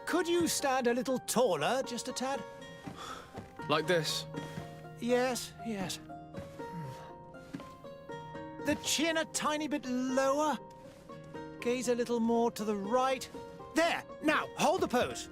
Could you stand a little taller, just a tad? Like this? Yes, yes. The chin a tiny bit lower. Gaze a little more to the right. There! Now, hold the pose.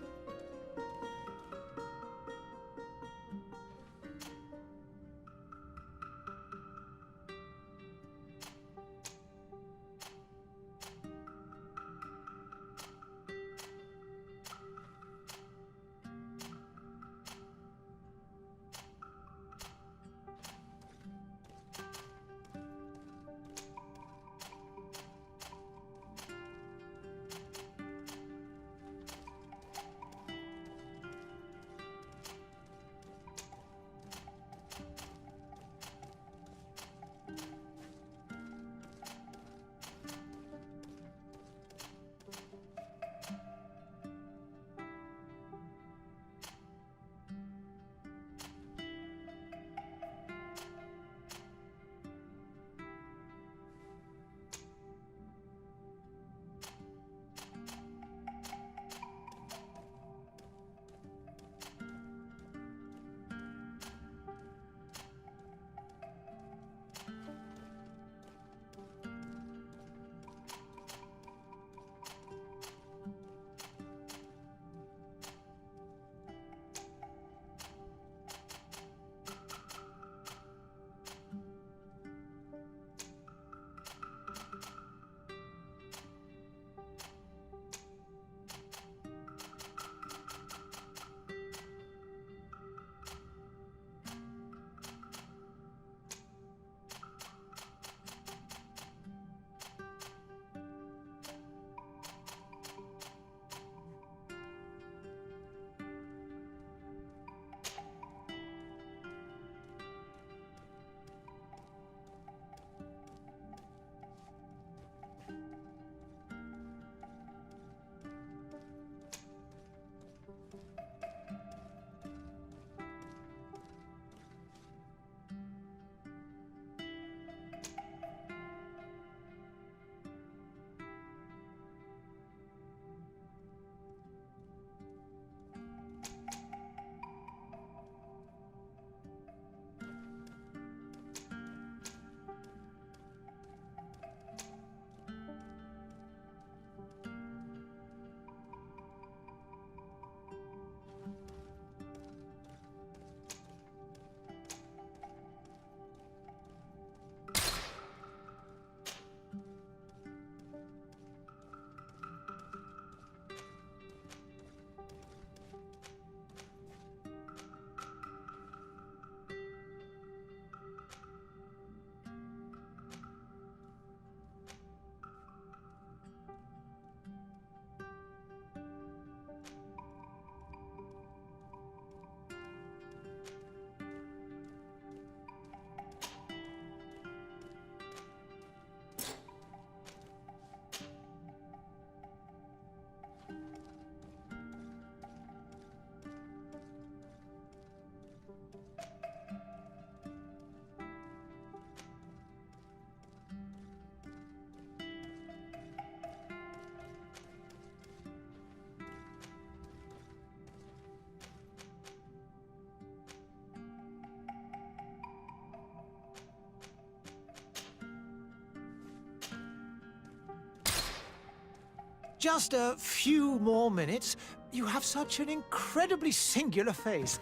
Just a few more minutes. You have such an incredibly singular face.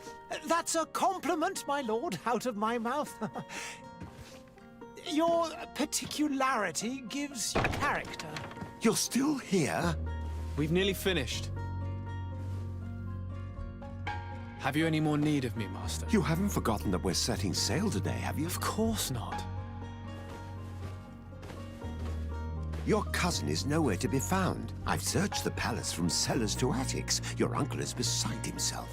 That's a compliment, my lord, out of my mouth. Your particularity gives you character. You're still here? We've nearly finished. Have you any more need of me, Master? You haven't forgotten that we're setting sail today, have you? Of course not. Your cousin is nowhere to be found. I've searched the palace from cellars to attics. Your uncle is beside himself.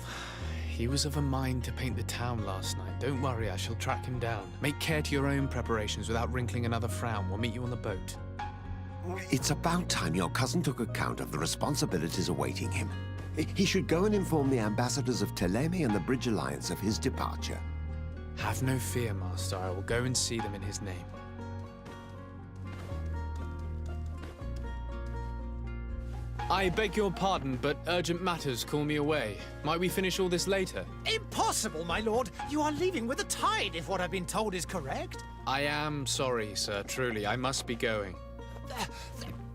He was of a mind to paint the town last night. Don't worry, I shall track him down. Make care to your own preparations without wrinkling another frown. We'll meet you on the boat. It's about time your cousin took account of the responsibilities awaiting him. He should go and inform the ambassadors of Teleme and the Bridge Alliance of his departure. Have no fear, Master. I will go and see them in his name. I beg your pardon, but urgent matters call me away. Might we finish all this later? Impossible, my lord. You are leaving with the tide, if what I've been told is correct. I am sorry, sir, truly. I must be going.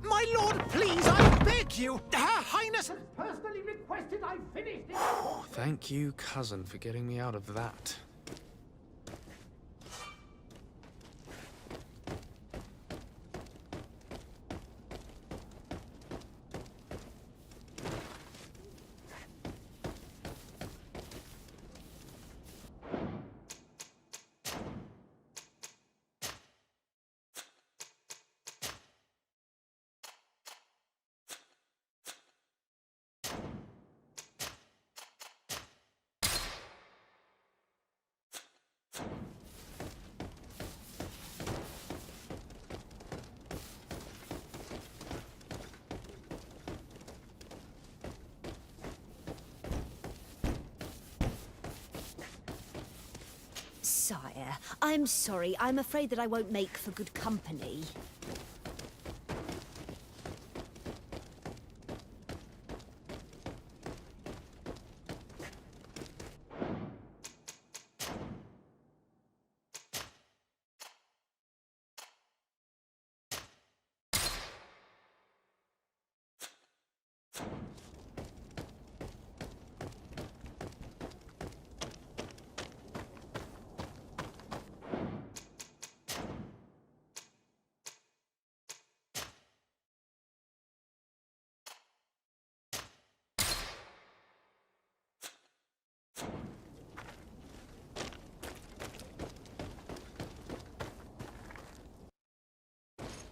My lord, please, I beg you. Her Highness has personally requested I finish this. Thank you, cousin, for getting me out of that. Sire, I'm sorry. I'm afraid that I won't make for good company.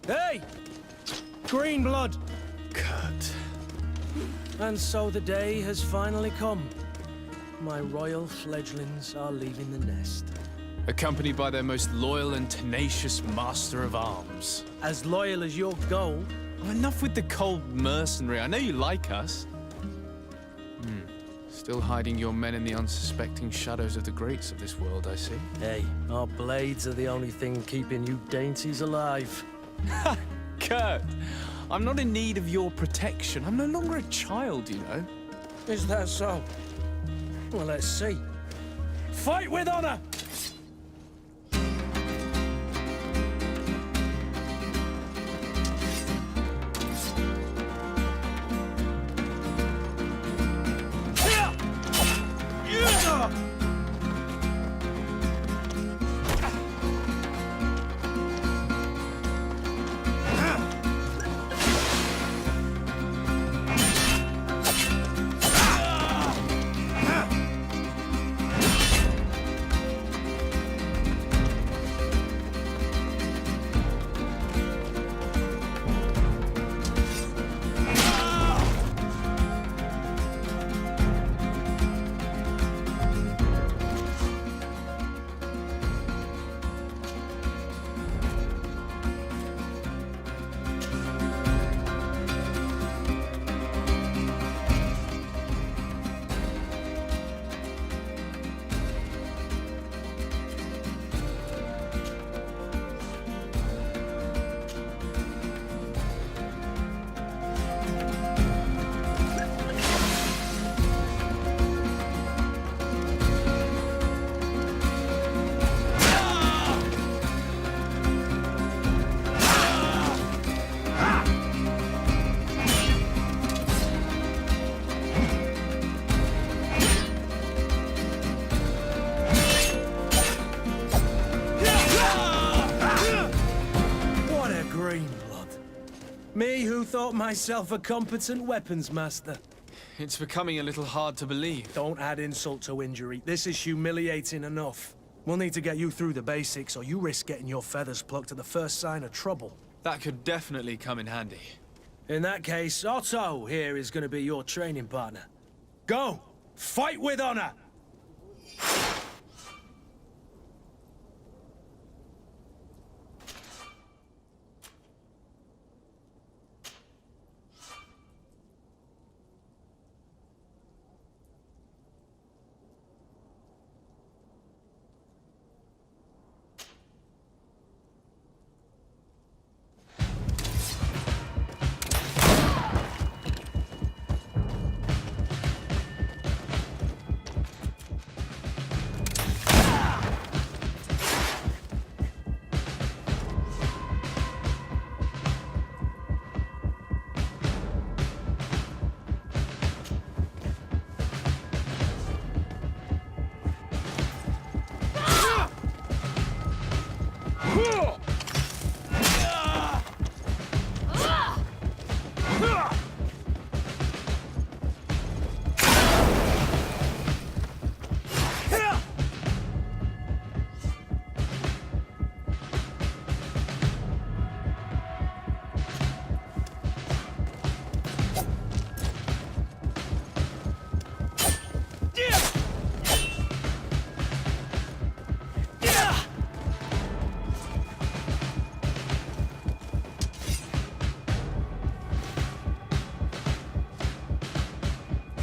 Hey! Green blood! Kurt. And so the day has finally come. My royal fledglings are leaving the nest. Accompanied by their most loyal and tenacious master of arms. As loyal as your gold. Oh, enough with the cold mercenary. I know you like us. Still hiding your men in the unsuspecting shadows of the greats of this world, I see. Hey, our blades are the only thing keeping you dainties alive. Ha! Kurt! I'm not in need of your protection. I'm no longer a child, you know. Is that so? Well, let's see. Fight with honor! Me who thought myself a competent weapons master. It's becoming a little hard to believe. Don't add insult to injury. This is humiliating enough. We'll need to get you through the basics, or you risk getting your feathers plucked at the first sign of trouble. That could definitely come in handy. In that case, Otto here is going to be your training partner. Go! Fight with honor!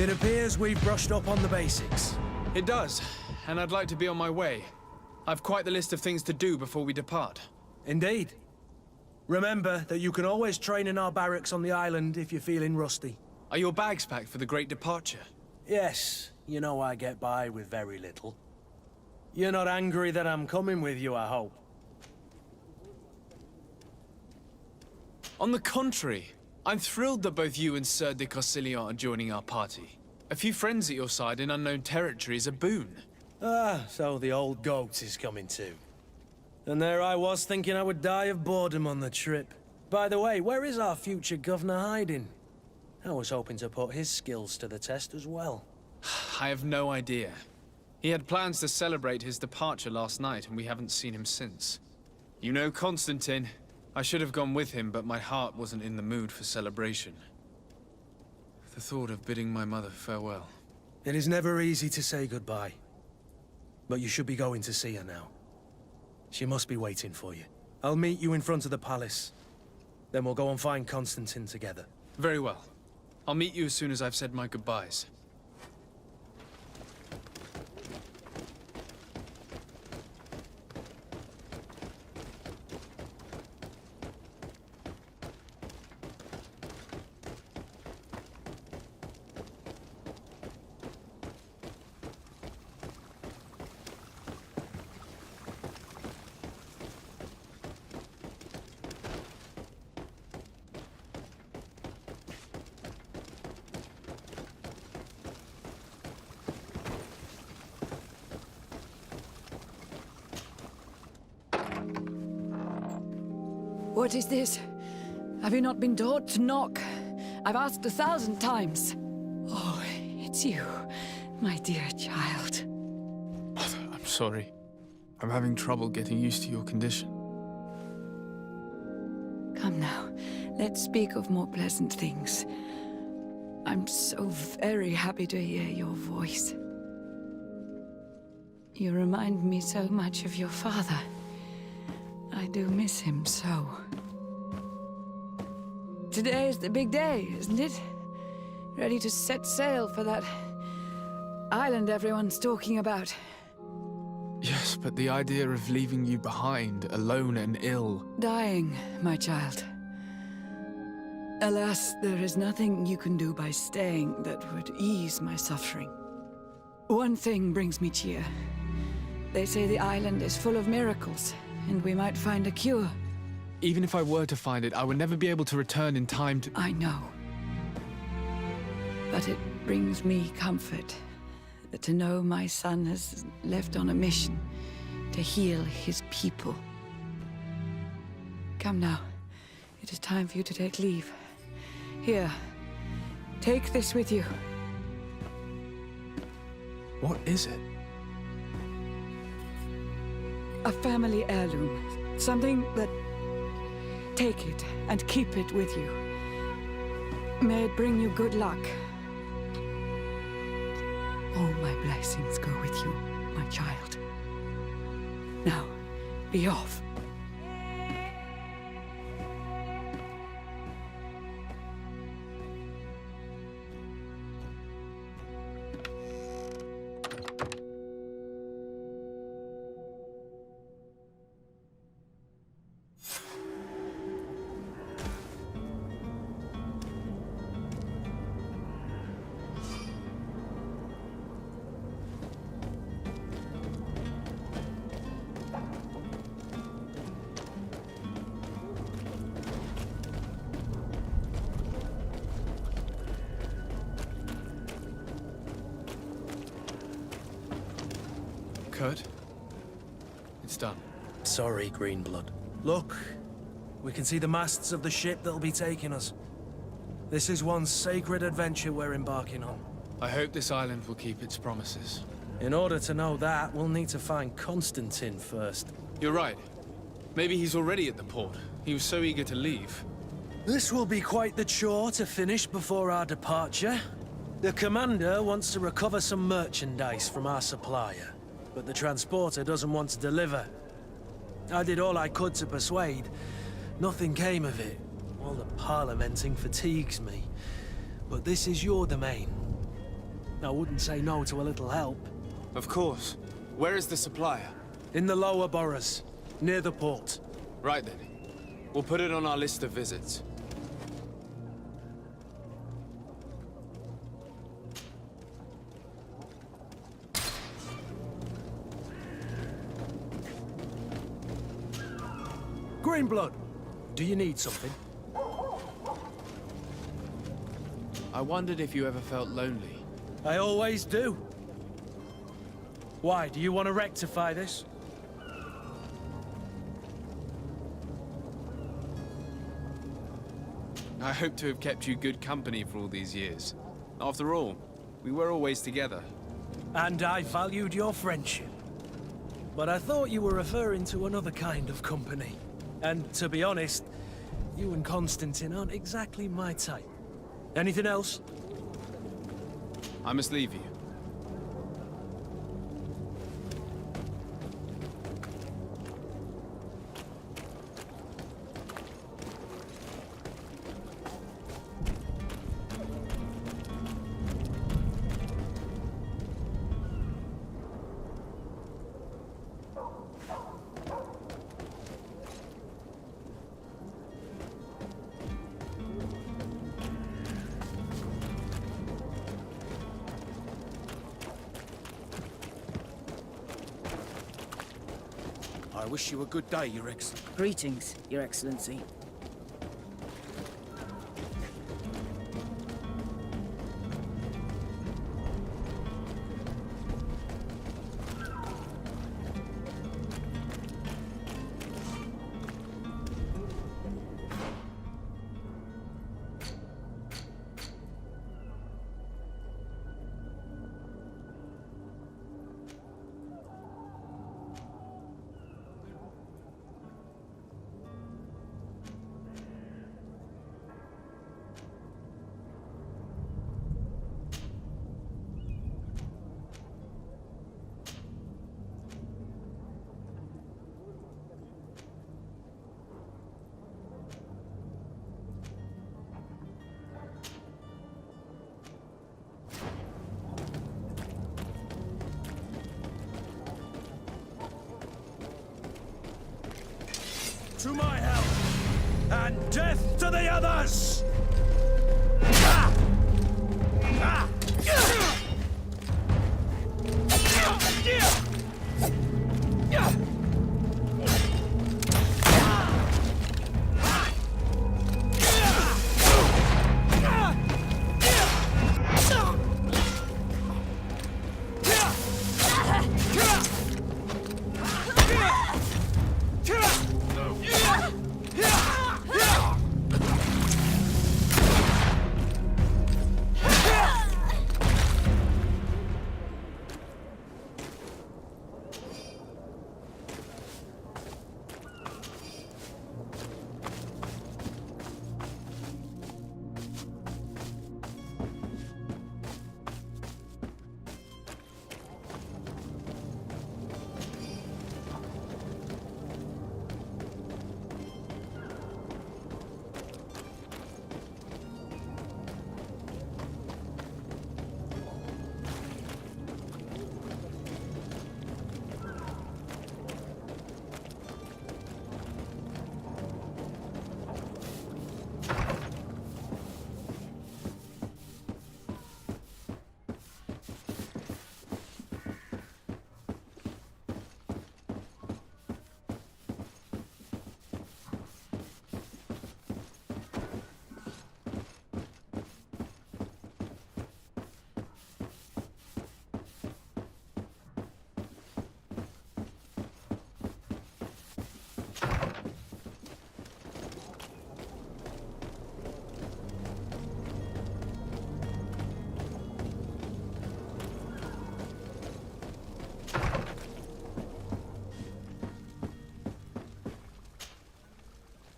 It appears we've brushed up on the basics. It does, and I'd like to be on my way. I've quite the list of things to do before we depart. Indeed. Remember that you can always train in our barracks on the island if you're feeling rusty. Are your bags packed for the great departure? Yes, you know I get by with very little. You're not angry that I'm coming with you, I hope. On the contrary, I'm thrilled that both you and Sir de Cossillon are joining our party. A few friends at your side in unknown territory is a boon. Ah, so the old goat is coming too. And there I was thinking I would die of boredom on the trip. By the way, where is our future governor hiding? I was hoping to put his skills to the test as well. I have no idea. He had plans to celebrate his departure last night, and we haven't seen him since. You know Constantine. I should have gone with him, but my heart wasn't in the mood for celebration. The thought of bidding my mother farewell. It is never easy to say goodbye. But you should be going to see her now. She must be waiting for you. I'll meet you in front of the palace. Then we'll go and find Constantine together. Very well. I'll meet you as soon as I've said my goodbyes. What is this? Have you not been taught to knock? I've asked 1,000 times. Oh, it's you, my dear child. Mother, I'm sorry. I'm having trouble getting used to your condition. Come now, let's speak of more pleasant things. I'm so very happy to hear your voice. You remind me so much of your father. I do miss him so. Today is the big day, isn't it? Ready to set sail for that island everyone's talking about. Yes, but the idea of leaving you behind, alone and ill... Dying, my child. Alas, there is nothing you can do by staying that would ease my suffering. One thing brings me cheer. They say the island is full of miracles, and we might find a cure. Even if I were to find it, I would never be able to return in time to... I know. But it brings me comfort to know my son has left on a mission to heal his people. Come now. It is time for you to take leave. Here, take this with you. What is it? A family heirloom. Something that... Take it and keep it with you. May it bring you good luck. All my blessings go with you, my child. Now, be off. Kurt? It's done. Sorry, Greenblood. Look, we can see the masts of the ship that'll be taking us. This is one sacred adventure we're embarking on. I hope this island will keep its promises. In order to know that, we'll need to find Constantine first. You're right. Maybe he's already at the port. He was so eager to leave. This will be quite the chore to finish before our departure. The commander wants to recover some merchandise from our supplier, but the transporter doesn't want to deliver. I did all I could to persuade. Nothing came of it. All the parliamenting fatigues me. But this is your domain. I wouldn't say no to a little help. Of course. Where is the supplier? In the lower boroughs, near the port. Right then. We'll put it on our list of visits. Greenblood, do you need something? I wondered if you ever felt lonely. I always do. Why, do you want to rectify this? I hope to have kept you good company for all these years. After all, we were always together. And I valued your friendship. But I thought you were referring to another kind of company. And to be honest, you and Constantine aren't exactly my type. Anything else? I must leave you. I wish you a good day, Your Ex. Greetings, Your Excellency. To my help! And death to the others!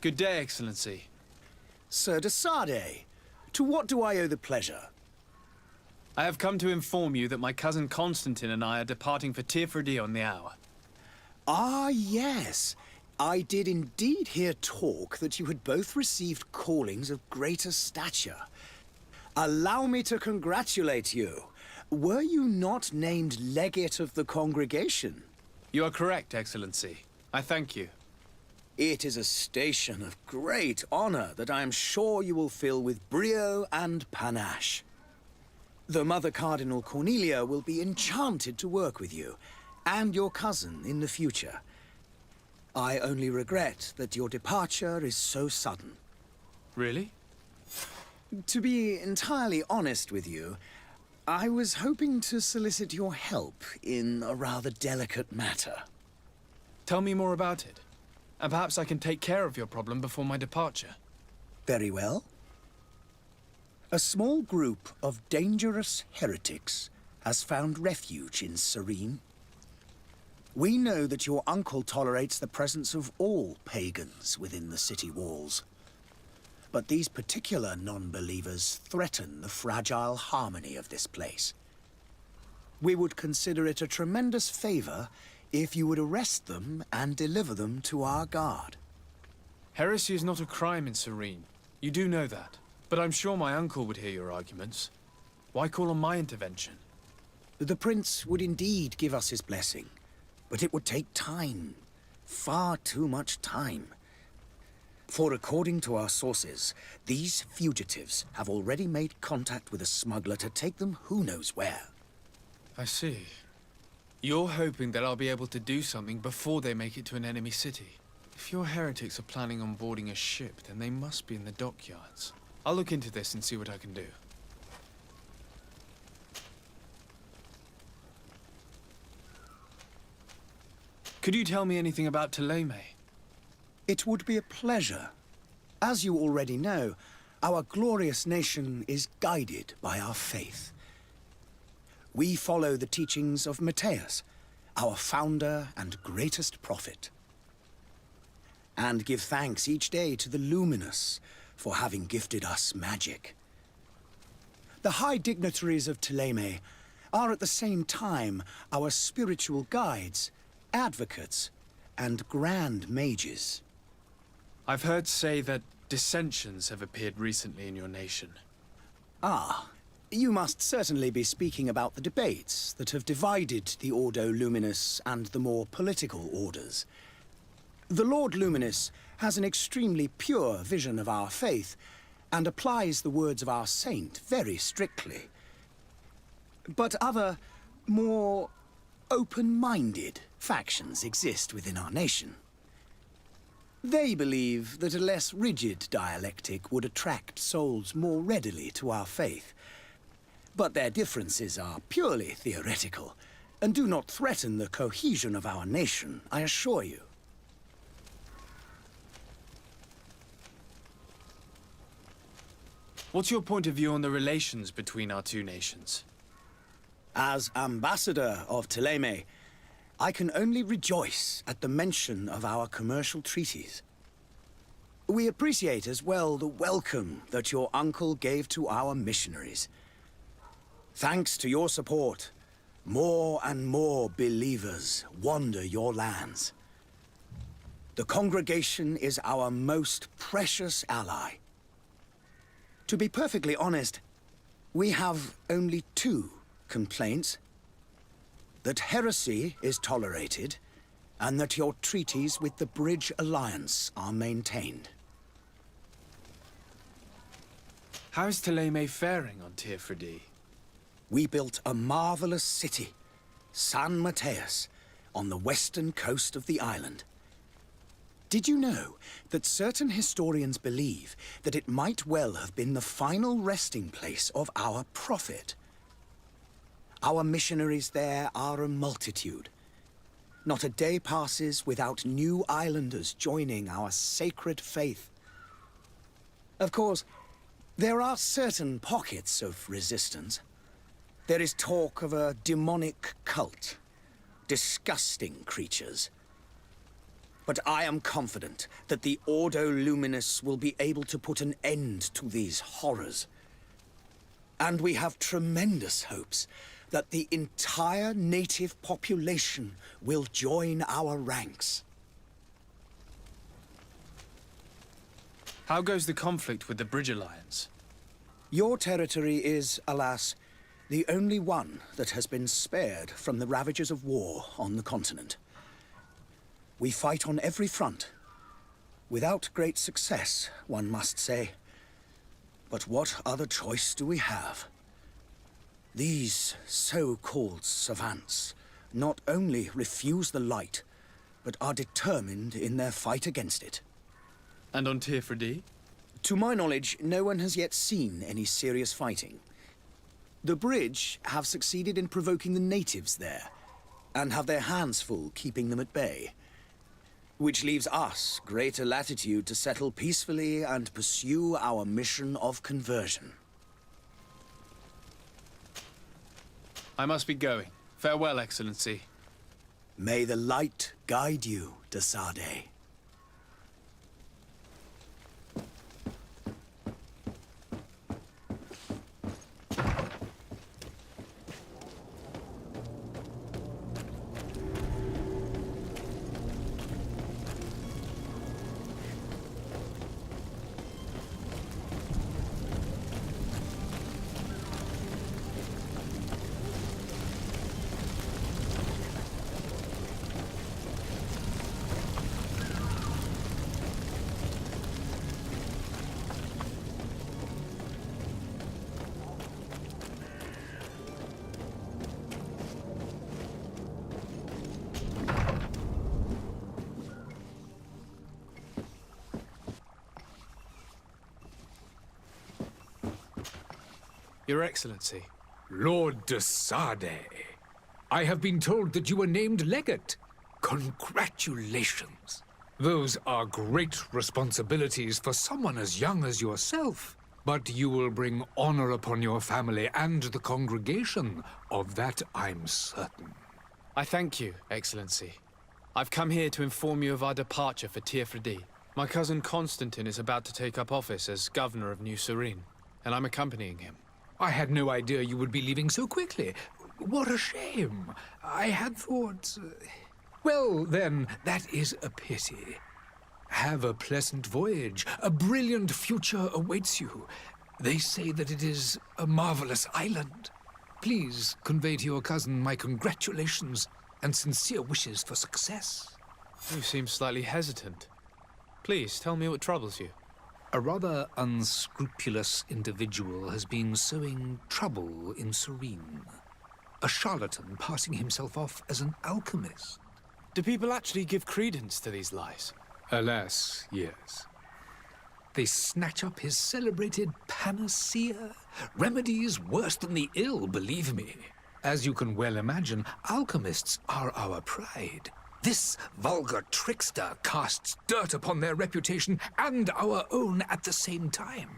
Good day, Excellency. Sir de Sade, to what do I owe the pleasure? I have come to inform you that my cousin Constantine and I are departing for Tirfredi on the hour. Ah, yes. I did indeed hear talk that you had both received callings of greater stature. Allow me to congratulate you. Were you not named legate of the congregation? You are correct, Excellency. I thank you. It is a station of great honor that I am sure you will fill with brio and panache. The Mother Cardinal Cornelia will be enchanted to work with you, and your cousin in the future. I only regret that your departure is so sudden. Really? To be entirely honest with you, I was hoping to solicit your help in a rather delicate matter. Tell me more about it. And perhaps I can take care of your problem before my departure. Very well. A small group of dangerous heretics has found refuge in Serene. We know that your uncle tolerates the presence of all pagans within the city walls. But these particular non-believers threaten the fragile harmony of this place. We would consider it a tremendous favor if you would arrest them and deliver them to our guard. Heresy is not a crime in Serene. You do know that. But I'm sure my uncle would hear your arguments. Why call on my intervention? The prince would indeed give us his blessing, but it would take time. Far too much time. For according to our sources, these fugitives have already made contact with a smuggler to take them who knows where. I see. You're hoping that I'll be able to do something before they make it to an enemy city. If your heretics are planning on boarding a ship, then they must be in the dockyards. I'll look into this and see what I can do. Could you tell me anything about Thélème? It would be a pleasure. As you already know, our glorious nation is guided by our faith. We follow the teachings of Matthias, our founder and greatest prophet, and give thanks each day to the Luminous for having gifted us magic. The high dignitaries of Thélème are at the same time our spiritual guides, advocates, and grand mages. I've heard say that dissensions have appeared recently in your nation. Ah, you must certainly be speaking about the debates that have divided the Ordo Luminous and the more political orders. The Lord Luminous has an extremely pure vision of our faith and applies the words of our saint very strictly. But other, more open-minded factions exist within our nation. They believe that a less rigid dialectic would attract souls more readily to our faith. But their differences are purely theoretical and do not threaten the cohesion of our nation, I assure you. What's your point of view on the relations between our two nations? As ambassador of Thélème, I can only rejoice at the mention of our commercial treaties. We appreciate as well the welcome that your uncle gave to our missionaries. Thanks to your support, more and more believers wander your lands. The congregation is our most precious ally. To be perfectly honest, we have only two complaints. That heresy is tolerated, and that your treaties with the Bridge Alliance are maintained. How is Thélème faring on Tier We built a marvelous city, San Mateus, on the western coast of the island. Did you know that certain historians believe that it might well have been the final resting place of our prophet? Our missionaries there are a multitude. Not a day passes without new islanders joining our sacred faith. Of course, there are certain pockets of resistance. There is talk of a demonic cult, disgusting creatures. But I am confident that the Ordo Luminous will be able to put an end to these horrors. And we have tremendous hopes that the entire native population will join our ranks. How goes the conflict with the Bridge Alliance? Your territory is, alas, The only one that has been spared from the ravages of war on the continent. We fight on every front. Without great success, one must say. But what other choice do we have? These so-called savants not only refuse the light, but are determined in their fight against it. And on Tirfredi? To my knowledge, no one has yet seen any serious fighting. The bridge have succeeded in provoking the natives there, and have their hands full keeping them at bay. Which leaves us greater latitude to settle peacefully and pursue our mission of conversion. I must be going. Farewell, Excellency. May the light guide you, de Sade. Your Excellency. Lord de Sade, I have been told that you were named legate. Congratulations. Those are great responsibilities for someone as young as yourself. But you will bring honor upon your family and the congregation. Of that I'm certain. I thank you, Excellency. I've come here to inform you of our departure for Tirfredi. My cousin Constantine is about to take up office as governor of New Serene, and I'm accompanying him. I had no idea you would be leaving so quickly. What a shame. I had thought... Well, then, that is a pity. Have a pleasant voyage. A brilliant future awaits you. They say that it is a marvelous island. Please convey to your cousin my congratulations and sincere wishes for success. You seem slightly hesitant. Please, tell me what troubles you. A rather unscrupulous individual has been sowing trouble in Serene. A charlatan passing himself off as an alchemist. Do people actually give credence to these lies? Alas, yes. They snatch up his celebrated panacea. Remedies worse than the ill, believe me. As you can well imagine, alchemists are our pride. This vulgar trickster casts dirt upon their reputation and our own at the same time.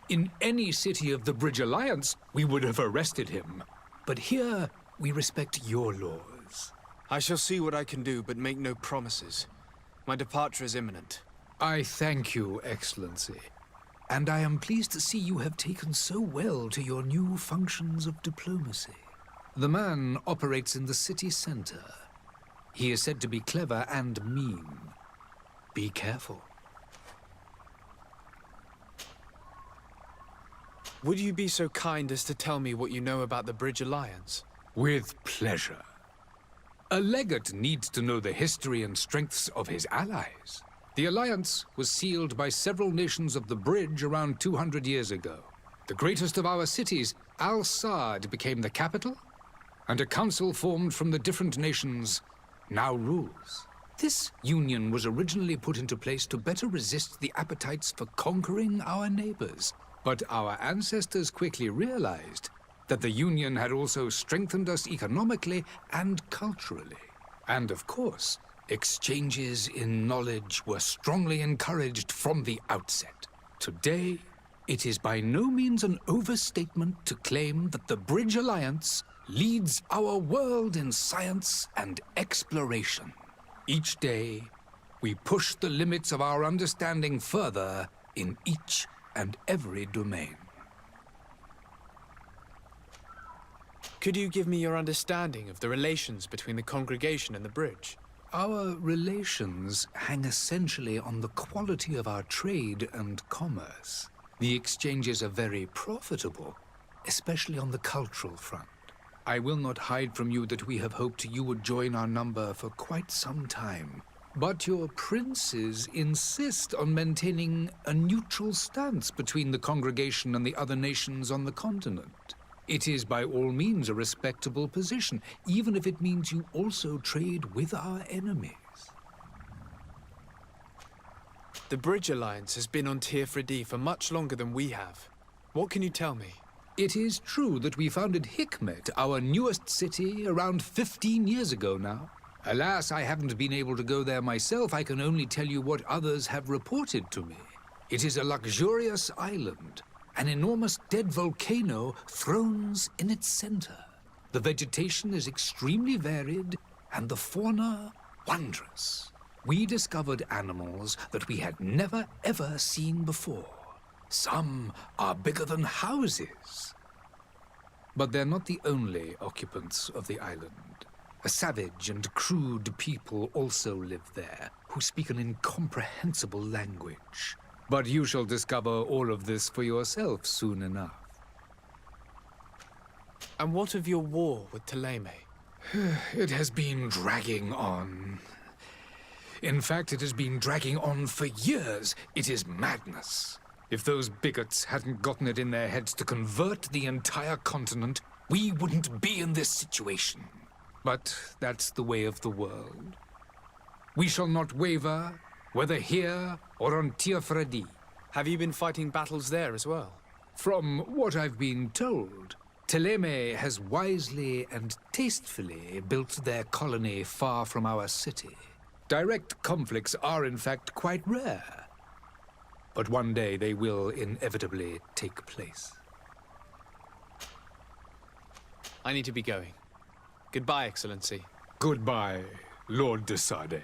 In any city of the Bridge Alliance, we would have arrested him. But here, we respect your laws. I shall see what I can do, but make no promises. My departure is imminent. I thank you, Excellency. And I am pleased to see you have taken so well to your new functions of diplomacy. The man operates in the city center. He is said to be clever and mean. Be careful. Would you be so kind as to tell me what you know about the Bridge Alliance? With pleasure. A legate needs to know the history and strengths of his allies. The alliance was sealed by several nations of the Bridge around 200 years ago. The greatest of our cities, Al-Saad, became the capital, and a council formed from the different nations now rules. This union was originally put into place to better resist the appetites for conquering our neighbors. But our ancestors quickly realized that the union had also strengthened us economically and culturally. And of course, exchanges in knowledge were strongly encouraged from the outset. Today, it is by no means an overstatement to claim that the Bridge Alliance leads our world in science and exploration. Each day, we push the limits of our understanding further in each and every domain. Could you give me your understanding of the relations between the congregation and the bridge? Our relations hang essentially on the quality of our trade and commerce. The exchanges are very profitable, especially on the cultural front. I will not hide from you that we have hoped you would join our number for quite some time. But your princes insist on maintaining a neutral stance between the congregation and the other nations on the continent. It is by all means a respectable position, even if it means you also trade with our enemies. The Bridge Alliance has been on Teofredi for much longer than we have. What can you tell me? It is true that we founded Hikmet, our newest city, around 15 years ago now. Alas, I haven't been able to go there myself. I can only tell you what others have reported to me. It is a luxurious island. An enormous dead volcano thrones in its center. The vegetation is extremely varied, and the fauna wondrous. We discovered animals that we had never ever seen before. Some are bigger than houses. But they're not the only occupants of the island. A savage and crude people also live there, who speak an incomprehensible language. But you shall discover all of this for yourself soon enough. And what of your war with Thélème? It has been dragging on. In fact, it has been dragging on for years. It is madness. If those bigots hadn't gotten it in their heads to convert the entire continent, we wouldn't be in this situation. But that's the way of the world. We shall not waver, whether here or on Teofredi. Have you been fighting battles there as well? From what I've been told, Thélème has wisely and tastefully built their colony far from our city. Direct conflicts are in fact quite rare. But one day they will inevitably take place. I need to be going. Goodbye, Excellency. Goodbye, Lord de Sade.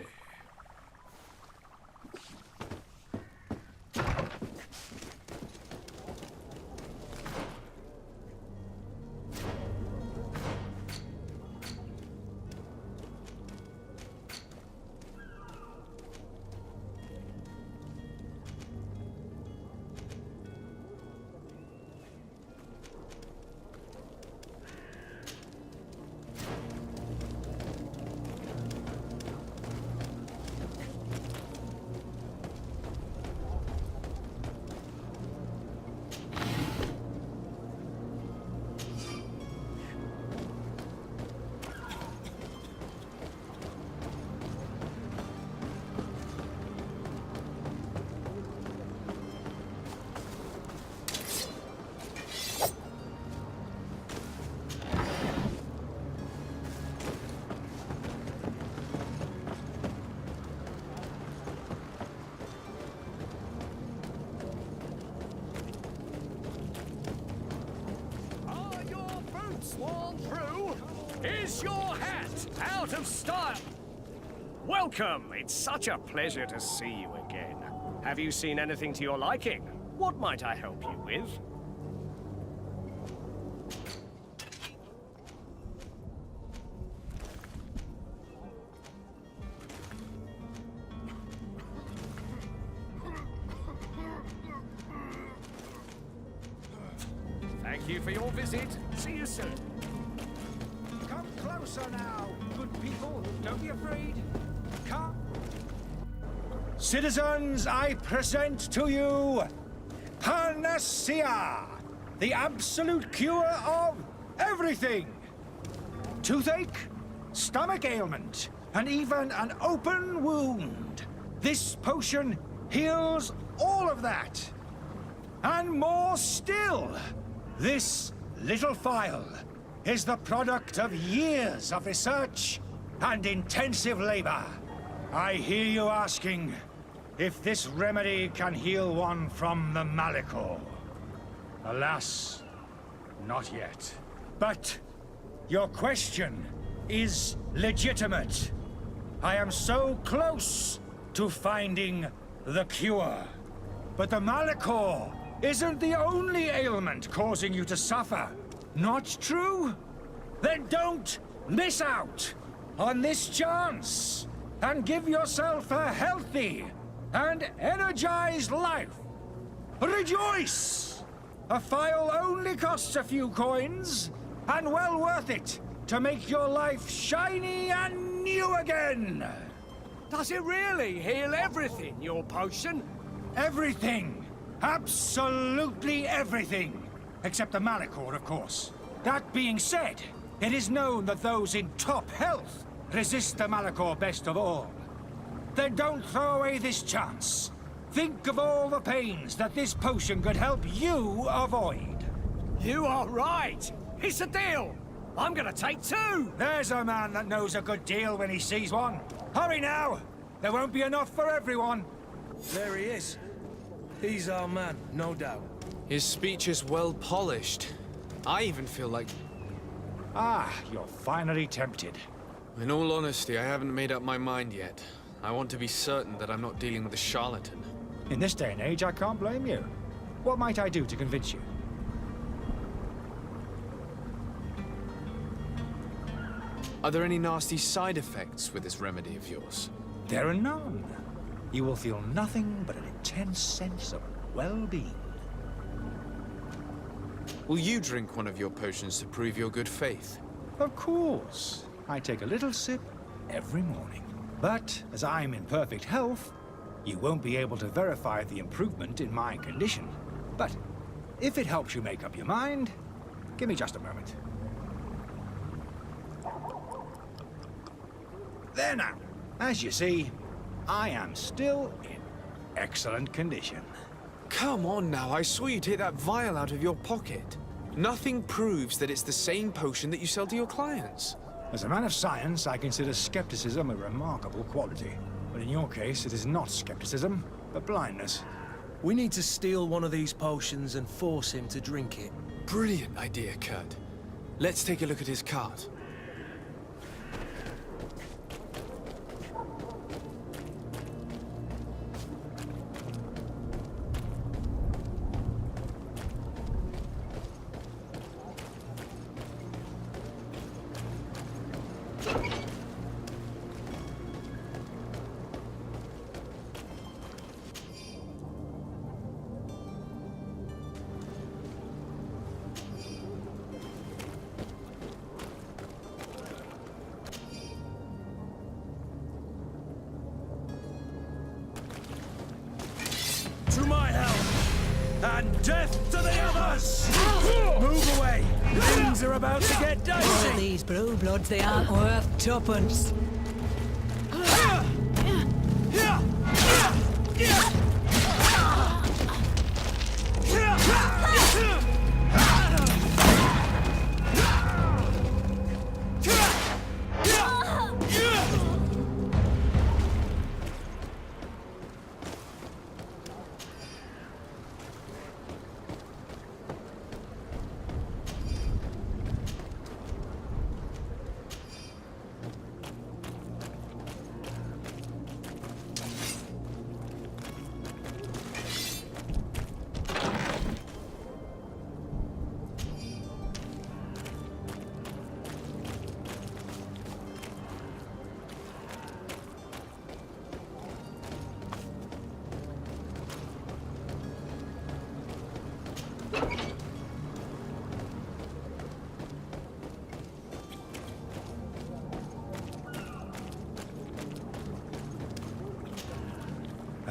Sworn through? Is your hat out of style? Welcome! It's such a pleasure to see you again. Have you seen anything to your liking? What might I help you with? Thank you for your visit. See you soon. Come closer now, good people. Don't be afraid. Come. Citizens, I present to you Panacea, the absolute cure of everything. Toothache, stomach ailment, and even an open wound. This potion heals all of that. And more still. This little phial is the product of years of research and intensive labor. I hear you asking if this remedy can heal one from the Malachor. Alas, not yet. But your question is legitimate. I am so close to finding the cure. But the Malachor isn't the only ailment causing you to suffer. Not true? Then don't miss out on this chance and give yourself a healthy and energized life. Rejoice! A phial only costs a few coins, and well worth it to make your life shiny and new again. Does it really heal everything, your potion? Everything. Absolutely everything. Except the Malachor, of course. That being said, it is known that those in top health resist the Malachor best of all. Then don't throw away this chance. Think of all the pains that this potion could help you avoid. You are right. It's a deal. I'm gonna take 2. There's a man that knows a good deal when he sees one. Hurry now! There won't be enough for everyone. There he is. He's our man, no doubt. His speech is well polished. I even feel like... Ah, you're finally tempted. In all honesty, I haven't made up my mind yet. I want to be certain that I'm not dealing with a charlatan. In this day and age, I can't blame you. What might I do to convince you? Are there any nasty side effects with this remedy of yours? There are none. You will feel nothing but an intense sense of well-being. Will you drink one of your potions to prove your good faith? Of course. I take a little sip every morning. But as I'm in perfect health, you won't be able to verify the improvement in my condition. But if it helps you make up your mind, give me just a moment. There now. As you see, I am still in excellent condition. Come on now, I saw you take that vial out of your pocket. Nothing proves that it's the same potion that you sell to your clients. As a man of science, I consider skepticism a remarkable quality. But in your case, it is not skepticism, but blindness. We need to steal one of these potions and force him to drink it. Brilliant idea, Kurt. Let's take a look at his cart. To my help! And death to the others! Move away! Things are about to get All dicey! these blue-bloods, they aren't worth tuppence.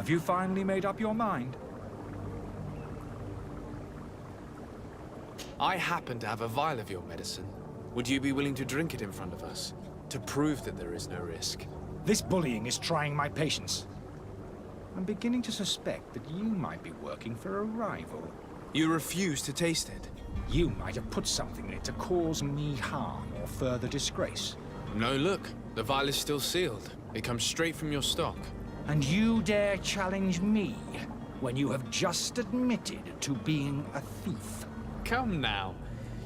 Have you finally made up your mind? I happen to have a vial of your medicine. Would you be willing to drink it in front of us? To prove that there is no risk? This bullying is trying my patience. I'm beginning to suspect that you might be working for a rival. You refuse to taste it? You might have put something in it to cause me harm or further disgrace. No, look. The vial is still sealed. It comes straight from your stock. And you dare challenge me when you have just admitted to being a thief? Come now.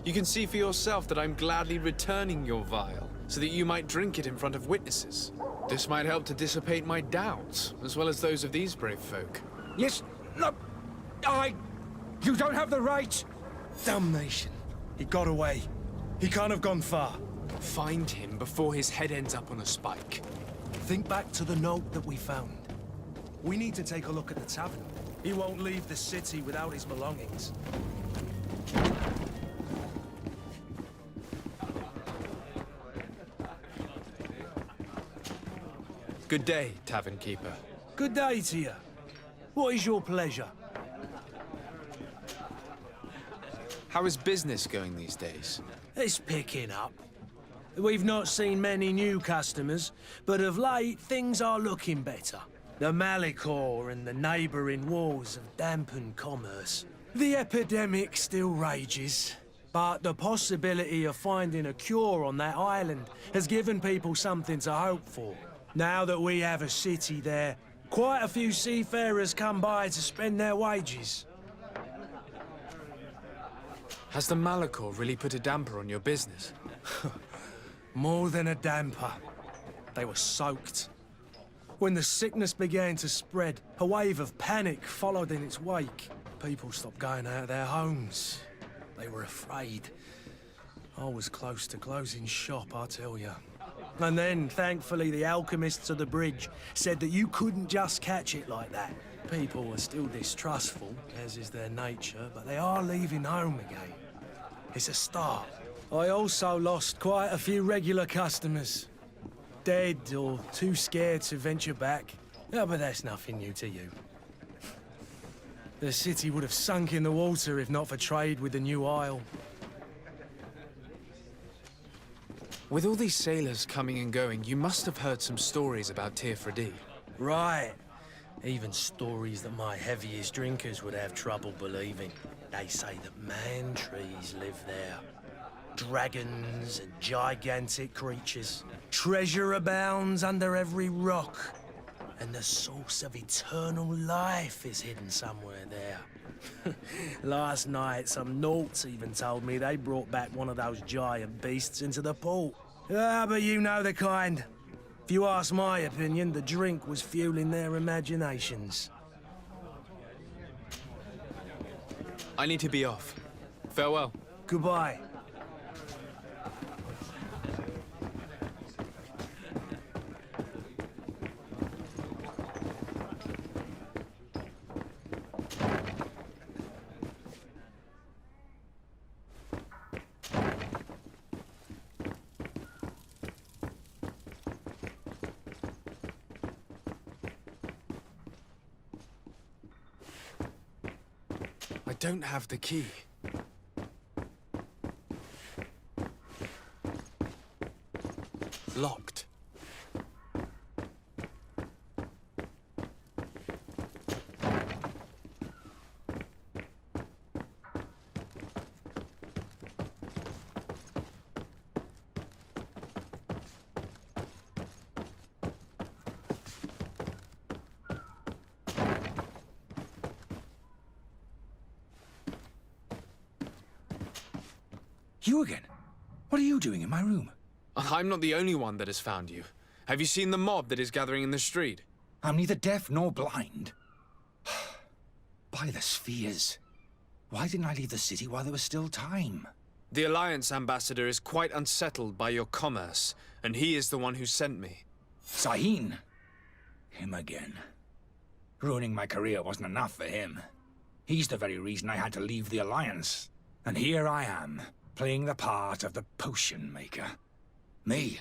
You can see for yourself that I'm gladly returning your vial, so that you might drink it in front of witnesses. This might help to dissipate my doubts, as well as those of these brave folk. Yes, no, You don't have the right! Damnation. He got away. He can't have gone far. Find him before his head ends up on a spike. Think back to the note that we found. We need to take a look at the tavern. He won't leave the city without his belongings. Good day, tavern keeper. Good day to you. What is your pleasure? How is business going these days? It's picking up. We've not seen many new customers, but of late, things are looking better. The Malachor and the neighbouring wars have dampened commerce. The epidemic still rages, but the possibility of finding a cure on that island has given people something to hope for. Now that we have a city there, quite a few seafarers come by to spend their wages. Has the Malachor really put a damper on your business? More than a damper. They were soaked. When the sickness began to spread, a wave of panic followed in its wake. People stopped going out of their homes. They were afraid. I was close to closing shop, I tell you. And then, thankfully, the alchemists of the bridge said that you couldn't just catch it like that. People are still distrustful, as is their nature, but they are leaving home again. It's a start. I also lost quite a few regular customers. Dead or too scared to venture back. Yeah, but that's nothing new to you. The city would have sunk in the water if not for trade with the new isle. With all these sailors coming and going, you must have heard some stories about Tirfredi. Right. Even stories that my heaviest drinkers would have trouble believing. They say that man-trees live there. Dragons and gigantic creatures. Treasure abounds under every rock. And the source of eternal life is hidden somewhere there. Last night, some Nauts even told me they brought back one of those giant beasts into the port. Ah, but you know the kind. If you ask my opinion, the drink was fueling their imaginations. I need to be off. Farewell. Goodbye. I don't have the key. Locked. You again? What are you doing in my room? I'm not the only one that has found you. Have you seen the mob that is gathering in the street? I'm neither deaf nor blind. By the spheres. Why didn't I leave the city while there was still time? The Alliance ambassador is quite unsettled by your commerce, and he is the one who sent me. Sahin. Him again. Ruining my career wasn't enough for him. He's the very reason I had to leave the Alliance. And here I am, playing the part of the potion maker. Me,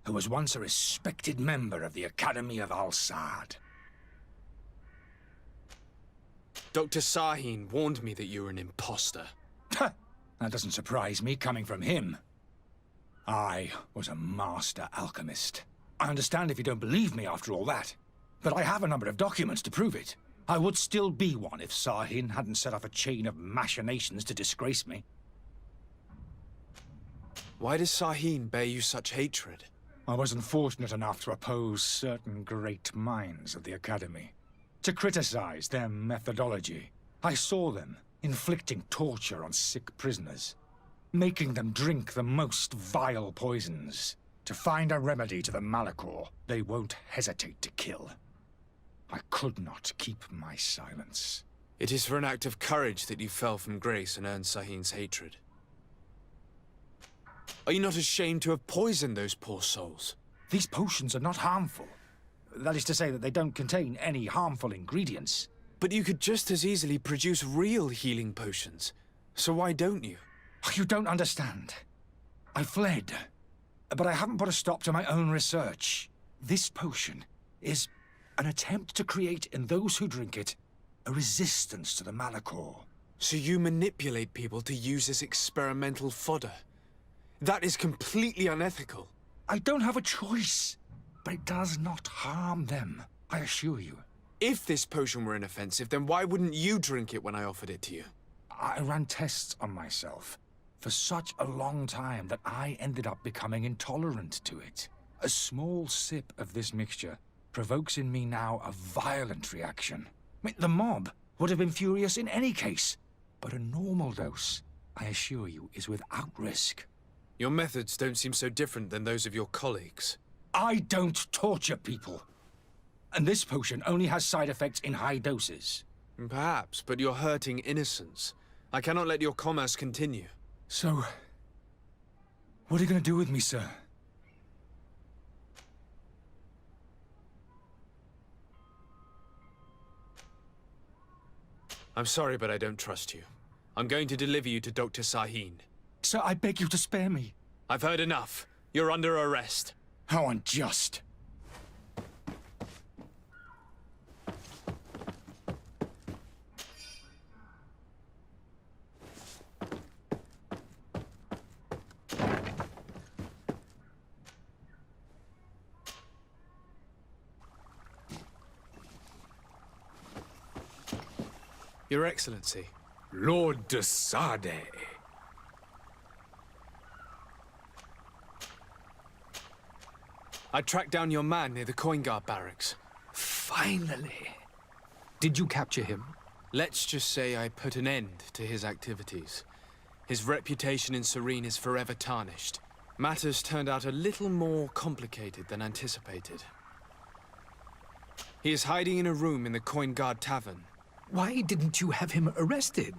who was once a respected member of the Academy of Al-Sad. Dr. Sahin warned me that you were an imposter. That doesn't surprise me, coming from him. I was a master alchemist. I understand if you don't believe me after all that, but I have a number of documents to prove it. I would still be one if Sahin hadn't set off a chain of machinations to disgrace me. Why does Sahin bear you such hatred? I wasn't fortunate enough to oppose certain great minds of the Academy. To criticize their methodology. I saw them inflicting torture on sick prisoners, making them drink the most vile poisons. To find a remedy to the Malachor, they won't hesitate to kill. I could not keep my silence. It is for an act of courage that you fell from grace and earned Sahin's hatred. Are you not ashamed to have poisoned those poor souls? These potions are not harmful. That is to say that they don't contain any harmful ingredients. But you could just as easily produce real healing potions. So why don't you? You don't understand. I fled. But I haven't put a stop to my own research. This potion is an attempt to create in those who drink it a resistance to the Malachor. So you manipulate people to use as experimental fodder? That is completely unethical. I don't have a choice, but it does not harm them, I assure you. If this potion were inoffensive, then why wouldn't you drink it when I offered it to you? I ran tests on myself for such a long time that I ended up becoming intolerant to it. A small sip of this mixture provokes in me now a violent reaction. I mean, the mob would have been furious in any case, but a normal dose, I assure you, is without risk. Your methods don't seem so different than those of your colleagues. I don't torture people. And this potion only has side effects in high doses. Perhaps, but you're hurting innocents. I cannot let your commerce continue. So, what are you going to do with me, sir? I'm sorry, but I don't trust you. I'm going to deliver you to Dr. Sahin. Sir, I beg you to spare me. I've heard enough. You're under arrest. How unjust. Your Excellency. Lord de Sade. I tracked down your man near the Coin Guard barracks. Finally. Did you capture him? Let's just say I put an end to his activities. His reputation in Serene is forever tarnished. Matters turned out a little more complicated than anticipated. He is hiding in a room in the Coin Guard Tavern. Why didn't you have him arrested?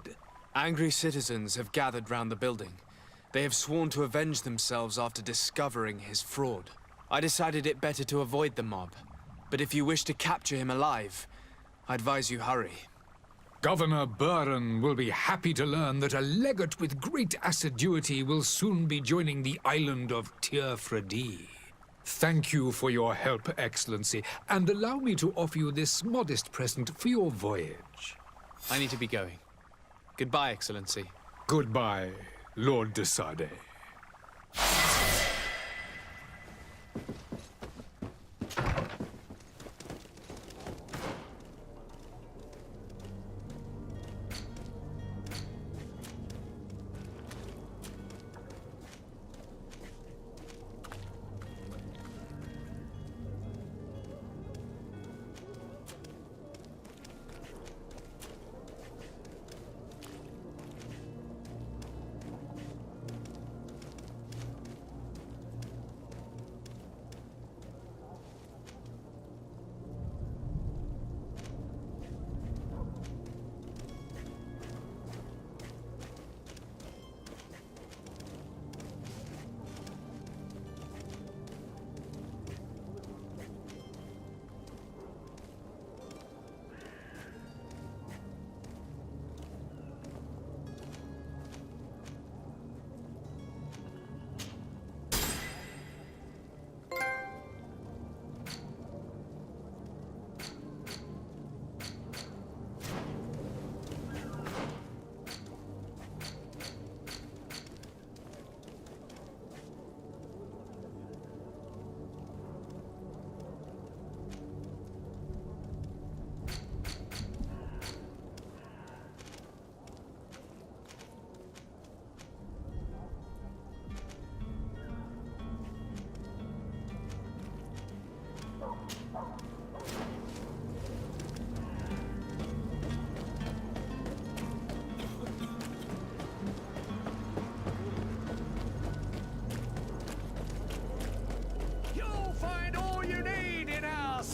Angry citizens have gathered round the building. They have sworn to avenge themselves after discovering his fraud. I decided it better to avoid the mob. But if you wish to capture him alive, I advise you hurry. Governor Buren will be happy to learn that a legate with great assiduity will soon be joining the island of Tir-Fredi. Thank you for your help, Excellency, and allow me to offer you this modest present for your voyage. I need to be going. Goodbye, Excellency. Goodbye, Lord de Sade.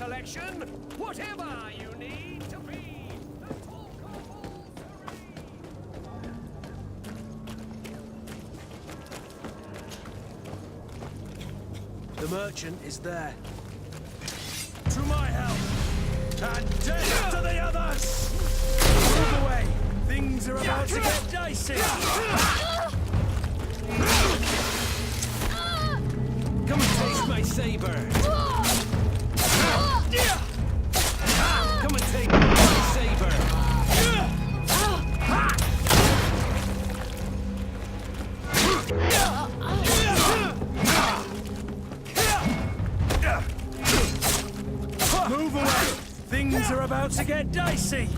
selection, whatever you need to be. The talk of all Serene. The merchant is there. To my help! And death to the others! Move away! Things are about to get dicey! Come and taste my saber! about to get dicey!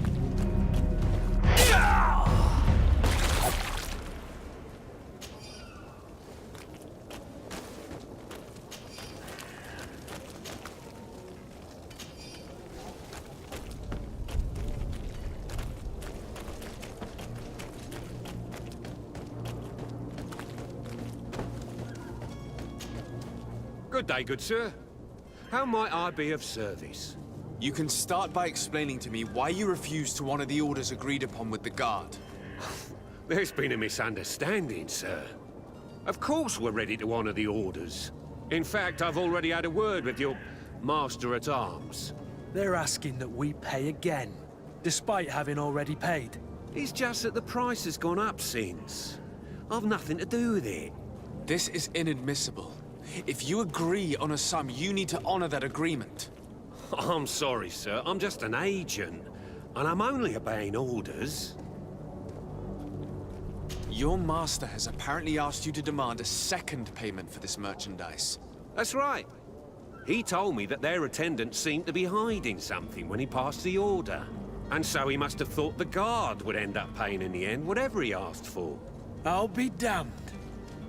Good day, good sir. How might I be of service? You can start by explaining to me why you refused to honor the orders agreed upon with the guard. There's been a misunderstanding, sir. Of course we're ready to honor the orders. In fact, I've already had a word with your master-at-arms. They're asking that we pay again, despite having already paid. It's just that the price has gone up since. I've nothing to do with it. This is inadmissible. If you agree on a sum, you need to honor that agreement. I'm sorry, sir. I'm just an agent. And I'm only obeying orders. Your master has apparently asked you to demand a second payment for this merchandise. That's right. He told me that their attendant seemed to be hiding something when he passed the order. And so he must have thought the guard would end up paying in the end, whatever he asked for. I'll be damned.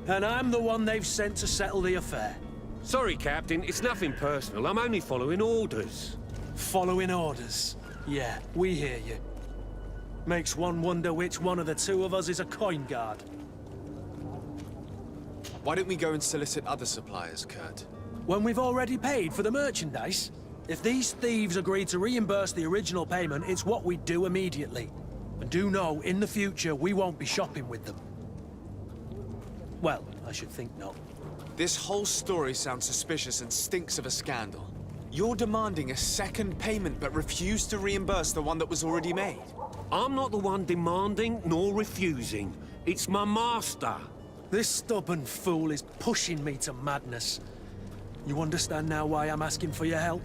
And I'm the one they've sent to settle the affair. Sorry, Captain. It's nothing personal. I'm only following orders. Following orders? Yeah, we hear you. Makes one wonder which one of the two of us is a coin guard. Why don't we go and solicit other suppliers, Kurt? When we've already paid for the merchandise? If these thieves agree to reimburse the original payment, it's what we do immediately. And do know, in the future, we won't be shopping with them. Well, I should think not. This whole story sounds suspicious and stinks of a scandal. You're demanding a second payment but refuse to reimburse the one that was already made. I'm not the one demanding nor refusing. It's my master. This stubborn fool is pushing me to madness. You understand now why I'm asking for your help?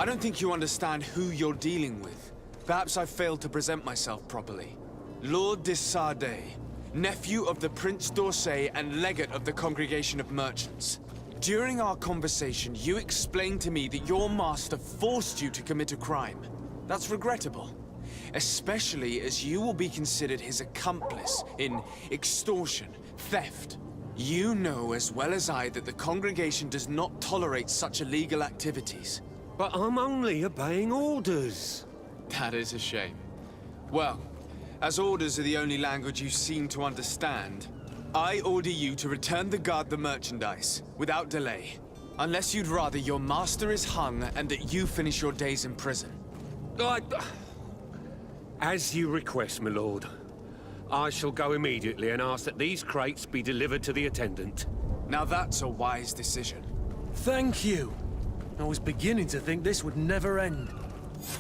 I don't think you understand who you're dealing with. Perhaps I failed to present myself properly. Lord de Sardet, nephew of the Prince d'Orsay and legate of the Congregation of Merchants. During our conversation, you explained to me that your master forced you to commit a crime. That's regrettable, especially as you will be considered his accomplice in extortion, theft. You know as well as I that the Congregation does not tolerate such illegal activities. But I'm only obeying orders. That is a shame. Well, as orders are the only language you seem to understand, I order you to return the guard the merchandise, without delay. Unless you'd rather your master is hung and that you finish your days in prison. As you request, my lord. I shall go immediately and ask that these crates be delivered to the attendant. Now that's a wise decision. Thank you. I was beginning to think this would never end.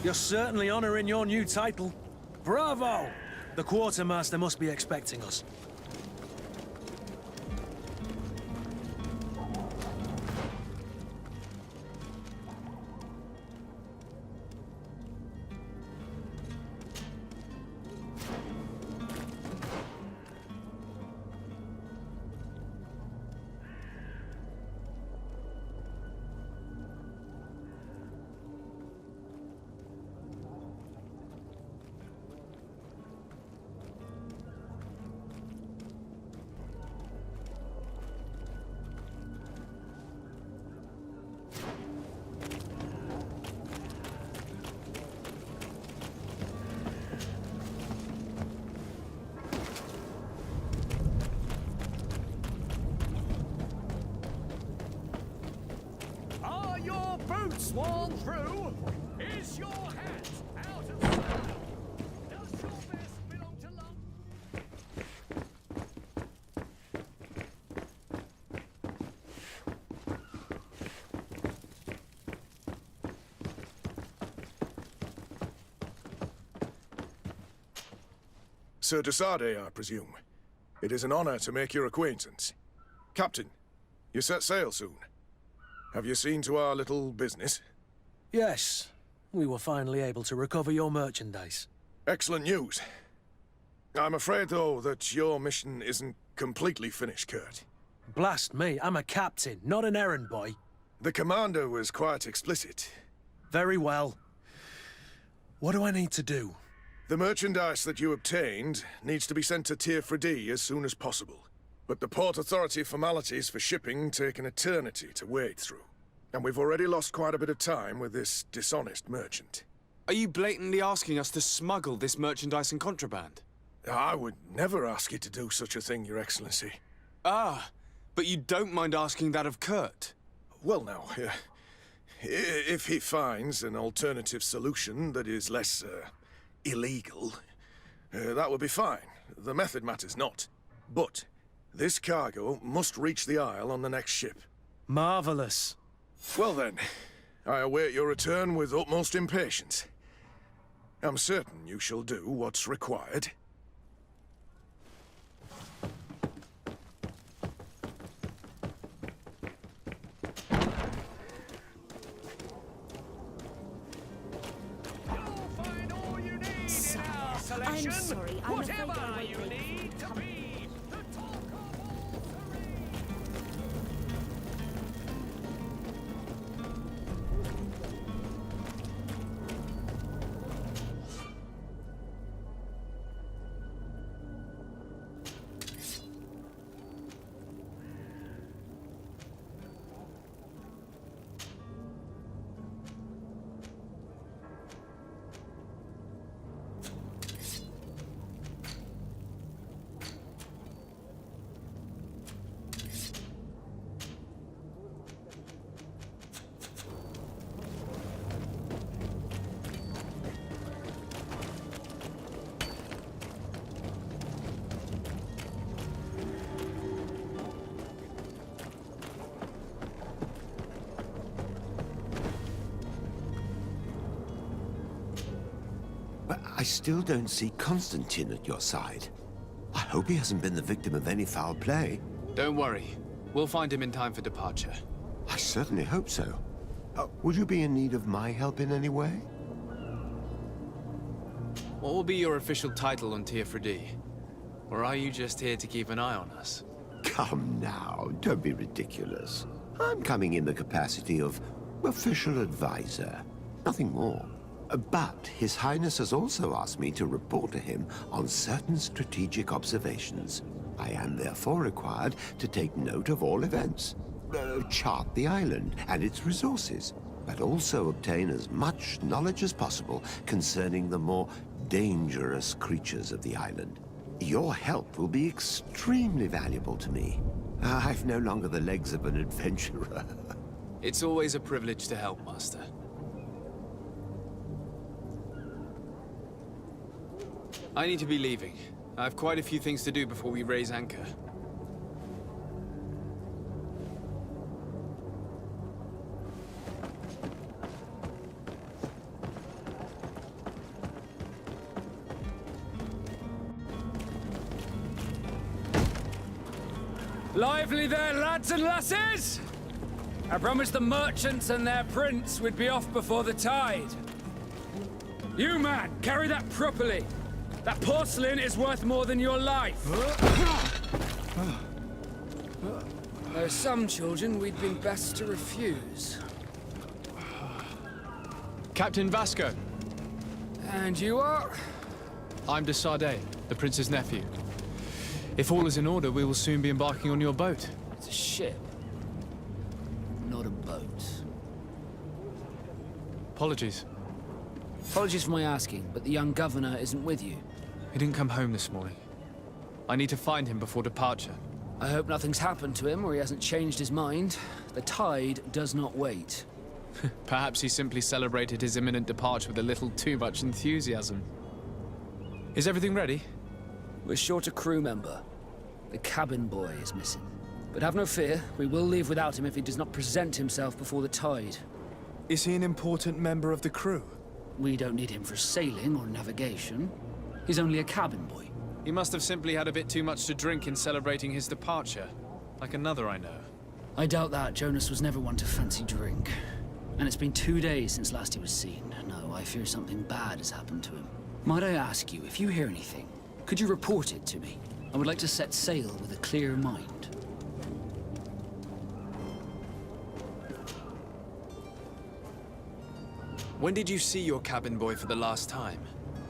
You're certainly honoring your new title. Bravo! The quartermaster must be expecting us. Sworn through? Is your hat out of style? Does your vest belong to Sir de Sardet, I presume. It is an honor to make your acquaintance. Captain, you set sail soon. Have you seen to our little business? Yes. We were finally able to recover your merchandise. Excellent news. I'm afraid, though, that your mission isn't completely finished, Kurt. Blast me, I'm a captain, not an errand boy. The commander was quite explicit. Very well. What do I need to do? The merchandise that you obtained needs to be sent to Tier 4D as soon as possible. But the Port Authority formalities for shipping take an eternity to wade through. And we've already lost quite a bit of time with this dishonest merchant. Are you blatantly asking us to smuggle this merchandise and contraband? I would never ask you to do such a thing, Your Excellency. Ah, but you don't mind asking that of Kurt? Well, now, if he finds an alternative solution that is less, illegal, that would be fine. The method matters not. But this cargo must reach the Isle on the next ship. Marvelous. Well then, I await your return with utmost impatience. I'm certain you shall do what's required. I'm sorry, I'm afraid I you won't make need to be the talk of all But I still don't see Constantine at your side. I hope he hasn't been the victim of any foul play. Don't worry. We'll find him in time for departure. I certainly hope so. Would you be in need of my help in any way? What will be your official title on Tier 4D? Or are you just here to keep an eye on us? Come now, don't be ridiculous. I'm coming in the capacity of official advisor, nothing more. But His Highness has also asked me to report to him on certain strategic observations. I am therefore required to take note of all events, chart the island and its resources, but also obtain as much knowledge as possible concerning the more dangerous creatures of the island. Your help will be extremely valuable to me. I've no longer the legs of an adventurer. It's always a privilege to help, Master. I need to be leaving. I have quite a few things to do before we raise anchor. Lively there, lads and lasses! I promised the merchants and their prince we'd be off before the tide. You, man, carry that properly. That porcelain is worth more than your life. There are some children we'd been best to refuse. Captain Vasco. And you are? I'm de Sardet, the prince's nephew. If all is in order, we will soon be embarking on your boat. It's a ship, not a boat. Apologies. Apologies for my asking, but the young governor isn't with you. He didn't come home this morning. I need to find him before departure. I hope nothing's happened to him or he hasn't changed his mind. The tide does not wait. Perhaps he simply celebrated his imminent departure with a little too much enthusiasm. Is everything ready? We're short a crew member. The cabin boy is missing. But have no fear, we will leave without him if he does not present himself before the tide. Is he an important member of the crew? We don't need him for sailing or navigation. He's only a cabin boy. He must have simply had a bit too much to drink in celebrating his departure. Like another I know. I doubt that. Jonas was never one to fancy drink. And it's been 2 days since last he was seen. No, I fear something bad has happened to him. Might I ask you, if you hear anything, Could you report it to me? I would like to set sail with a clear mind. When did you see your cabin boy for the last time?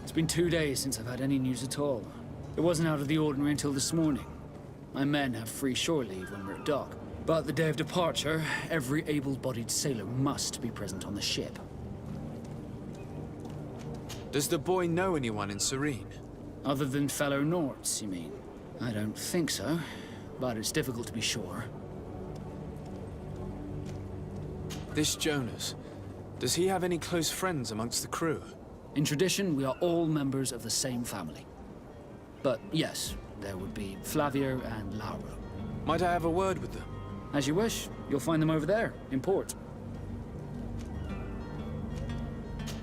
It's been 2 days since I've had any news at all. It wasn't out of the ordinary until this morning. My men have free shore leave when we're at dock. But the day of departure, every able-bodied sailor must be present on the ship. Does the boy know anyone in Serene? Other than fellow Norts, you mean? I don't think so, but it's difficult to be sure. This Jonas, does he have any close friends amongst the crew? In tradition, we are all members of the same family. But yes, there would be Flavia and Lauro. Might I have a word with them? As you wish. You'll find them over there, in port.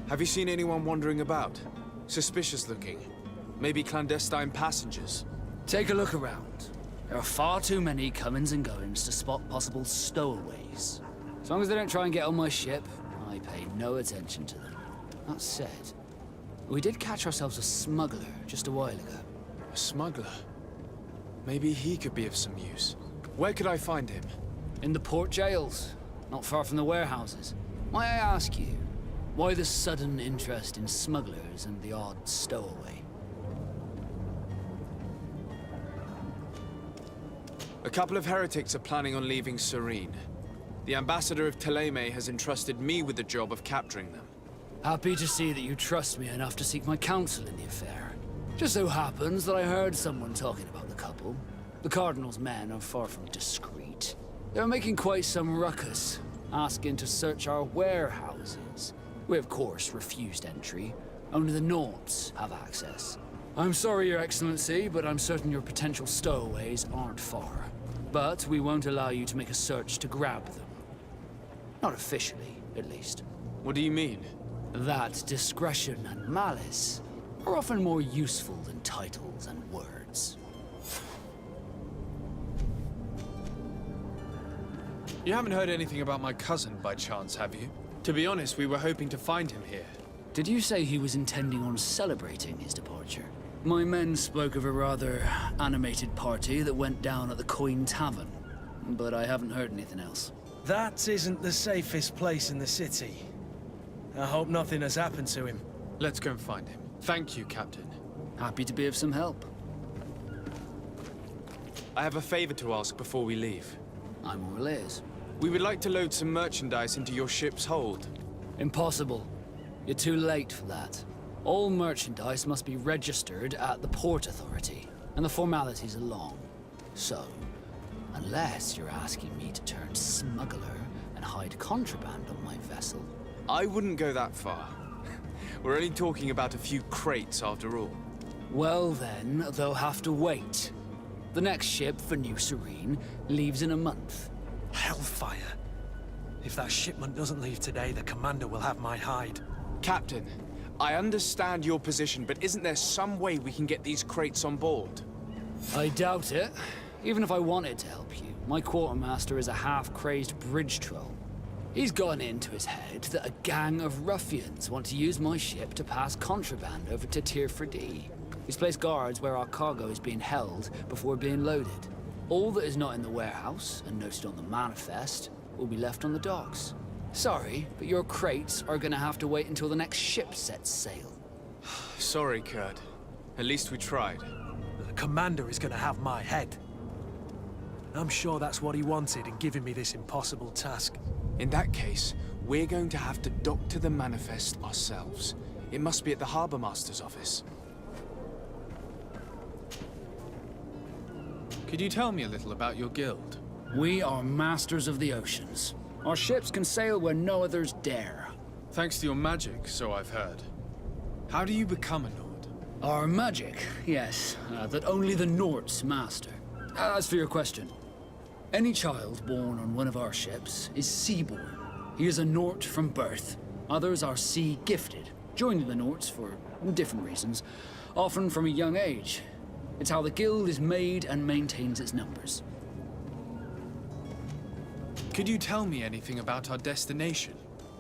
Have you seen anyone wandering about? Suspicious looking. Maybe clandestine passengers? Take a look around. There are far too many comings and goings to spot possible stowaways. As long as they don't try and get on my ship, I pay no attention to them. That said, we did catch ourselves a smuggler just a while ago. A smuggler? Maybe he could be of some use. Where could I find him? In the port jails, not far from the warehouses. May I ask you, why the sudden interest in smugglers and the odd stowaway? A couple of heretics are planning on leaving Serene. The ambassador of Teleme has entrusted me with the job of capturing them. Happy to see that you trust me enough to seek my counsel in the affair. Just so happens that I heard someone talking about the couple. The Cardinal's men are far from discreet. They're making quite some ruckus, asking to search our warehouses. We, of course, refused entry. Only the Norts have access. I'm sorry, Your Excellency, but I'm certain your potential stowaways aren't far. But we won't allow you to make a search to grab them. Not officially, at least. What do you mean? That discretion and malice are often more useful than titles and words. You haven't heard anything about my cousin, by chance, have you? To be honest, we were hoping to find him here. Did you say he was intending on celebrating his departure? My men spoke of a rather animated party that went down at the Coin Tavern, but I haven't heard anything else. That isn't the safest place in the city. I hope nothing has happened to him. Let's go and find him. Thank you, Captain. Happy to be of some help. I have a favor to ask before we leave. I'm all ears. We would like to load some merchandise into your ship's hold. Impossible. You're too late for that. All merchandise must be registered at the Port Authority, and the formalities are long. So, unless you're asking me to turn smuggler and hide contraband on my vessel... I wouldn't go that far. We're only talking about a few crates after all. Well then, they'll have to wait. The next ship for New Serene leaves in a month. Hellfire. If that shipment doesn't leave today, the commander will have my hide. Captain, I understand your position, but isn't there some way we can get these crates on board? I doubt it. Even if I wanted to help you, my quartermaster is a half-crazed bridge troll. He's gotten into his head that a gang of ruffians want to use my ship to pass contraband over to Tirfredi. He's placed guards where our cargo is being held before being loaded. All that is not in the warehouse, and noted on the manifest, will be left on the docks. Sorry, but your crates are gonna have to wait until the next ship sets sail. Sorry, Kurt. At least we tried. The commander is gonna have my head. I'm sure that's what he wanted in giving me this impossible task. In that case, we're going to have to dock to the manifest ourselves. It must be at the Harbour Master's office. Could you tell me a little about your guild? We are masters of the oceans. Our ships can sail where no others dare. Thanks to your magic, so I've heard. How do you become a Nord? Our magic, yes, that only the Nords master. As for your question, any child born on one of our ships is seaborn. He is a Nort from birth. Others are sea-gifted, joining the Norts for different reasons, often from a young age. It's how the guild is made and maintains its numbers. Could you tell me anything about our destination?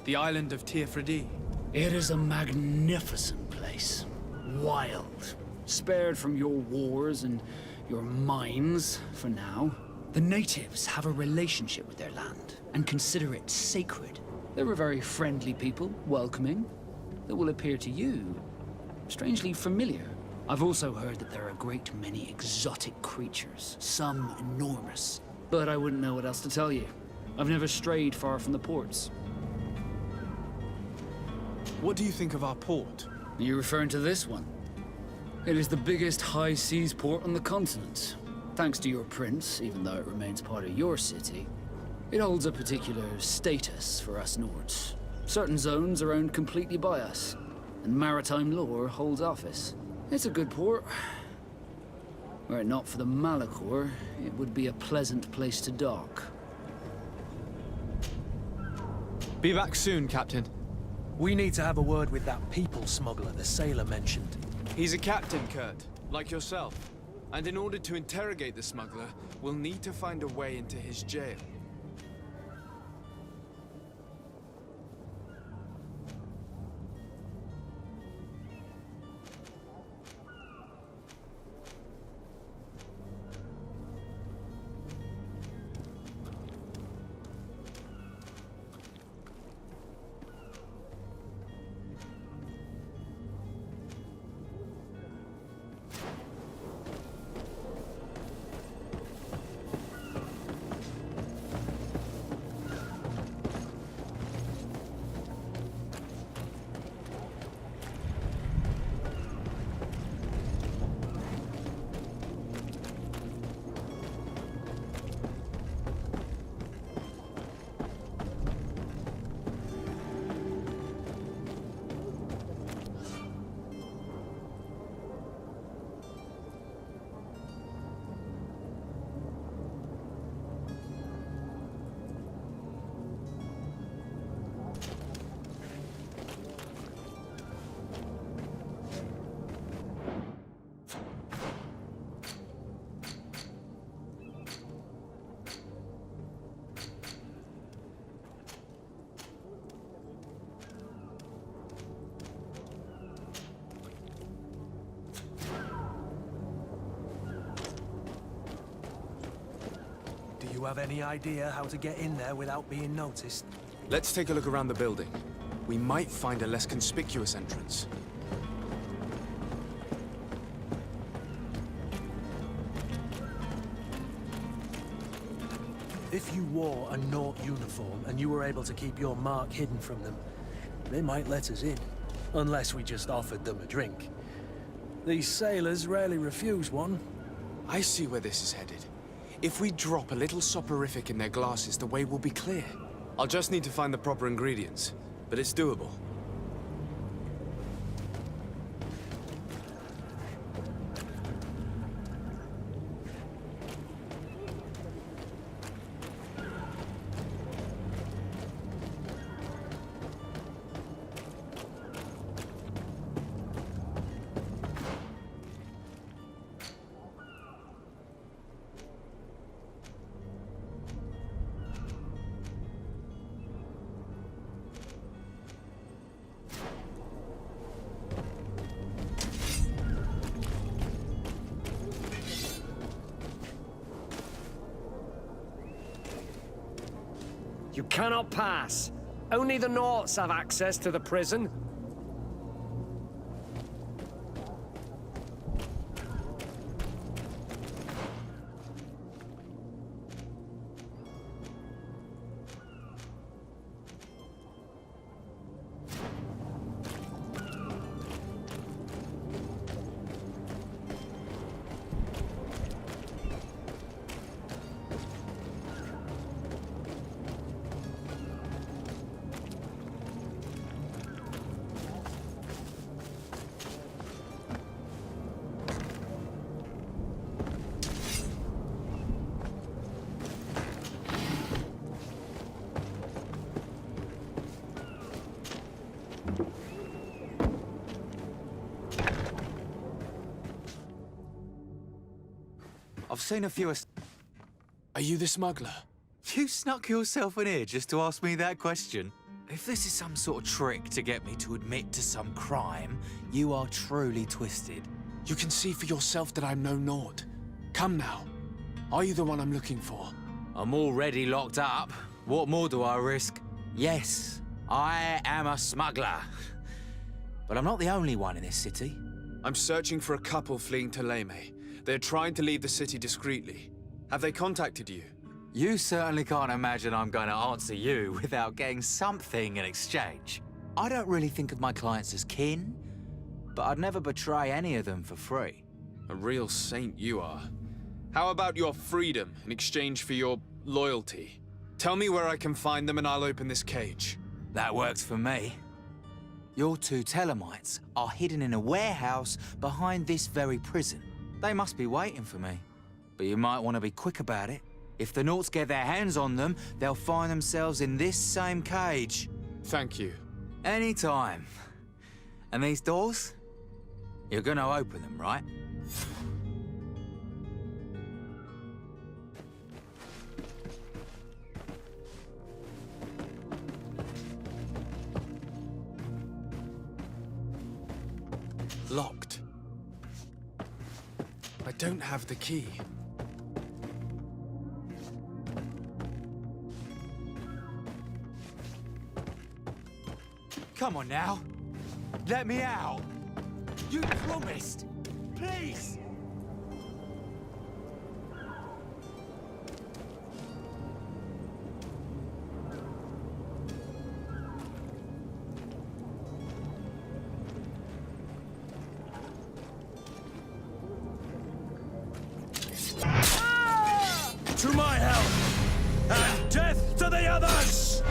The island of Tirfredi? It is a magnificent place. Wild. Spared from your wars and your mines, for now. The natives have a relationship with their land, and consider it sacred. They're a very friendly people, welcoming, that will appear to you strangely familiar. I've also heard that there are a great many exotic creatures, some enormous. But I wouldn't know what else to tell you. I've never strayed far from the ports. What do you think of our port? Are you referring to this one? It is the biggest high seas port on the continent. Thanks to your prince, even though it remains part of your city, it holds a particular status for us Nords. Certain zones are owned completely by us, and maritime law holds office. It's a good port. Were it not for the Malachor, it would be a pleasant place to dock. Be back soon, Captain. We need to have a word with that people smuggler the sailor mentioned. He's a captain, Kurt, like yourself. And in order to interrogate the smuggler, we'll need to find a way into his jail. Do you have any idea how to get in there without being noticed? Let's take a look around the building. We might find a less conspicuous entrance. If you wore a Nort uniform and you were able to keep your mark hidden from them, they might let us in. Unless we just offered them a drink. These sailors rarely refuse one. I see where this is headed. If we drop a little soporific in their glasses, the way will be clear. I'll just need to find the proper ingredients, but it's doable. You cannot pass. Only the Norts have access to the prison. I've seen a few... Are you the smuggler? You snuck yourself in here just to ask me that question? If this is some sort of trick to get me to admit to some crime, you are truly twisted. You can see for yourself that I'm no naught. Come now. Are you the one I'm looking for? I'm already locked up. What more do I risk? Yes, I am a smuggler. But I'm not the only one in this city. I'm searching for a couple fleeing to Leme. They're trying to leave the city discreetly. Have they contacted you? You certainly can't imagine I'm going to answer you without getting something in exchange. I don't really think of my clients as kin, but I'd never betray any of them for free. A real saint you are. How about your freedom in exchange for your loyalty? Tell me where I can find them and I'll open this cage. That works for me. Your two Telemites are hidden in a warehouse behind this very prison. They must be waiting for me. But you might want to be quick about it. If the Nauts get their hands on them, they'll find themselves in this same cage. Thank you. Anytime. And these doors? You're gonna open them, right? Locked. I don't have the key. Come on now. Let me out. You promised. Please. To my help! And death to the others!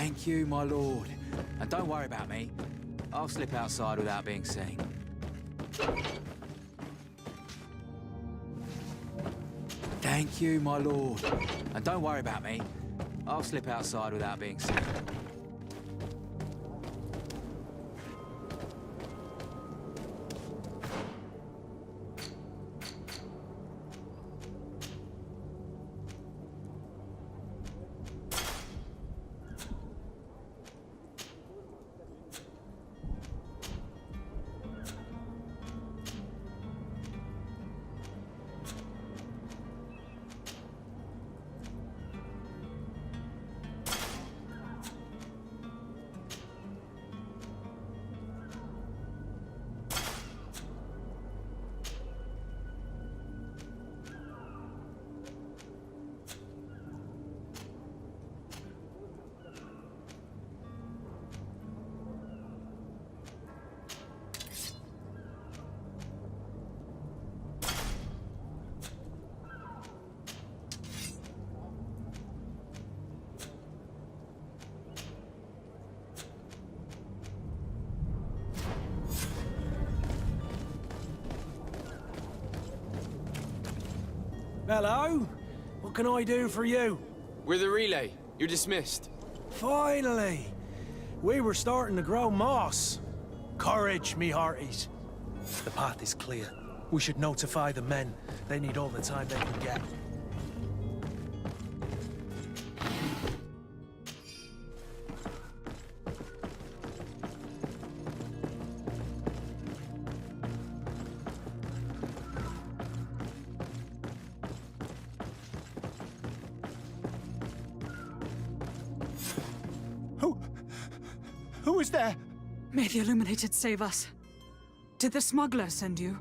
Thank you, my lord. And don't worry about me. I'll slip outside without being seen. Thank you, my lord. And don't worry about me. I'll slip outside without being seen. Hello? What can I do for you? We're the relay. You're dismissed. Finally! We were starting to grow moss. Courage, me hearties. The path is clear. We should notify the men. They need all the time they can get. Who is there? May the Illuminated save us. Did the smuggler send you?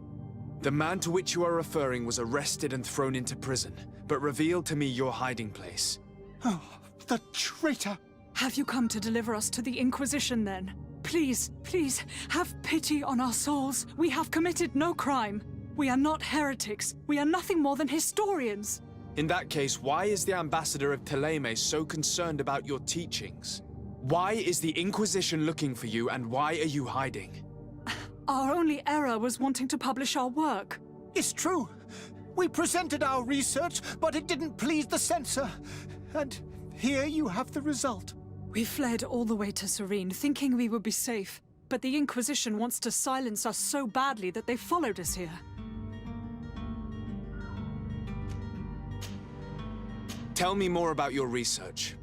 The man to which you are referring was arrested and thrown into prison, but revealed to me your hiding place. Oh, the traitor! Have you come to deliver us to the Inquisition, then? Please, please, have pity on our souls. We have committed no crime. We are not heretics. We are nothing more than historians. In that case, why is the ambassador of Teleme so concerned about your teachings? Why is the Inquisition looking for you, and why are you hiding? Our only error was wanting to publish our work. It's true. We presented our research, but it didn't please the censor. And here you have the result. We fled all the way to Serene, thinking we would be safe. But the Inquisition wants to silence us so badly that they followed us here. Tell me more about your research.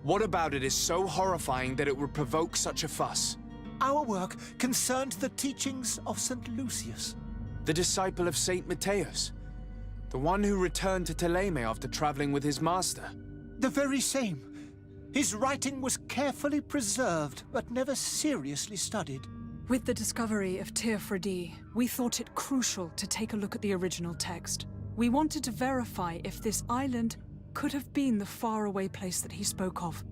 What about it is so horrifying that it would provoke such a fuss? Our work concerned the teachings of St. Lucius. The disciple of Saint Matthias? The one who returned to Teleme after traveling with his master? The very same. His writing was carefully preserved, but never seriously studied. With the discovery of Teofredi, we thought it crucial to take a look at the original text. We wanted to verify if this island could have been the faraway place that he spoke of.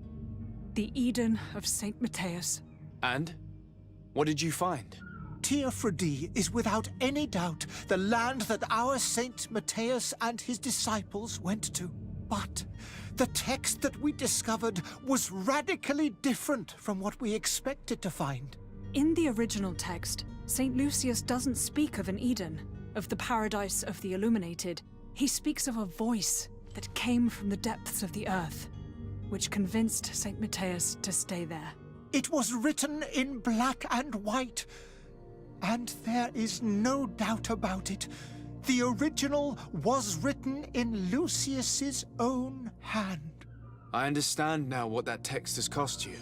The Eden of Saint Matthias. And? What did you find? Teofredi is without any doubt the land that our Saint Matthias and his disciples went to. But the text that we discovered was radically different from what we expected to find. In the original text, St. Lucius doesn't speak of an Eden, of the paradise of the illuminated. He speaks of a voice that came from the depths of the earth, which convinced St. Matthias to stay there. It was written in black and white, and there is no doubt about it. The original was written in Lucius's own hand. I understand now what that text has cost you.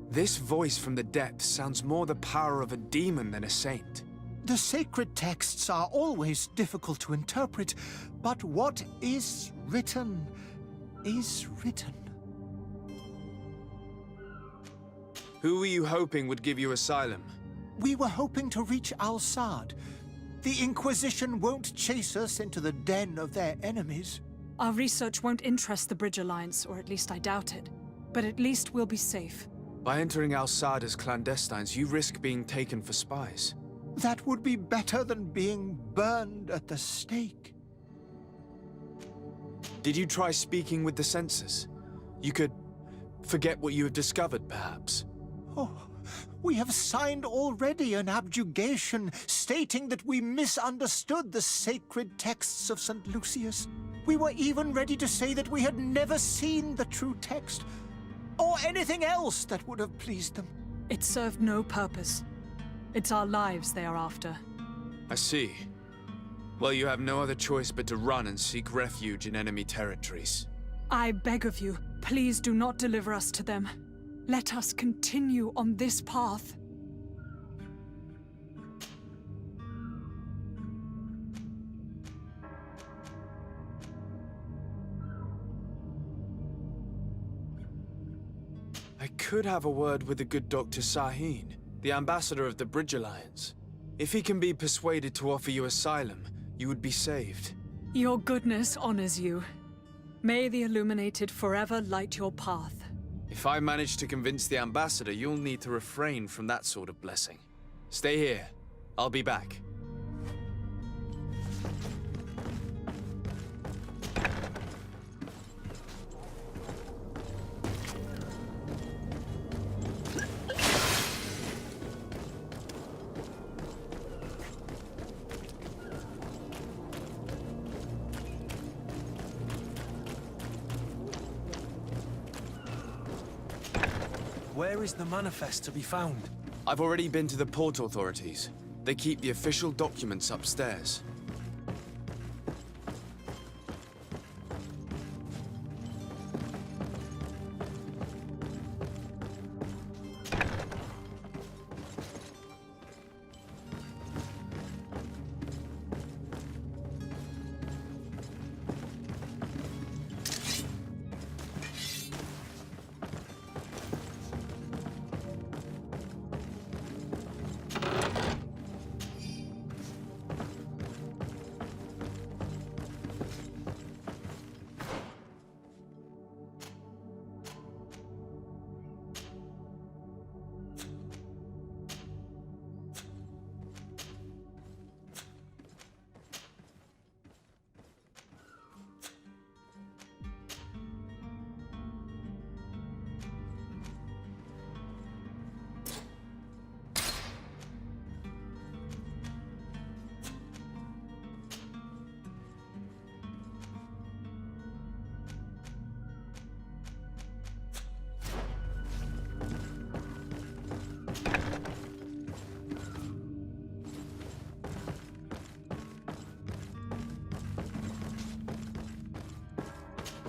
This voice from the depths sounds more the power of a demon than a saint. The sacred texts are always difficult to interpret, but what is written is written. Who were you hoping would give you asylum? We were hoping to reach Al-Sad. The Inquisition won't chase us into the den of their enemies. Our research won't interest the Bridge Alliance, or at least I doubt it. But at least we'll be safe. By entering Al-Sad as clandestines, you risk being taken for spies. That would be better than being burned at the stake. Did you try speaking with the censors? You could forget what you have discovered, perhaps. Oh, we have signed already an abjugation stating that we misunderstood the sacred texts of St. Lucius. We were even ready to say that we had never seen the true text, or anything else that would have pleased them. It served no purpose. It's our lives they are after. I see. Well, you have no other choice but to run and seek refuge in enemy territories. I beg of you, please do not deliver us to them. Let us continue on this path. I could have a word with the good Dr. Sahin, the ambassador of the Bridge Alliance. If he can be persuaded to offer you asylum, you would be saved. Your goodness honors you. May the Illuminated forever light your path. If I manage to convince the ambassador, you'll need to refrain from that sort of blessing. Stay here. I'll be back. Where is the manifest to be found? I've already been to the port authorities. They keep the official documents upstairs.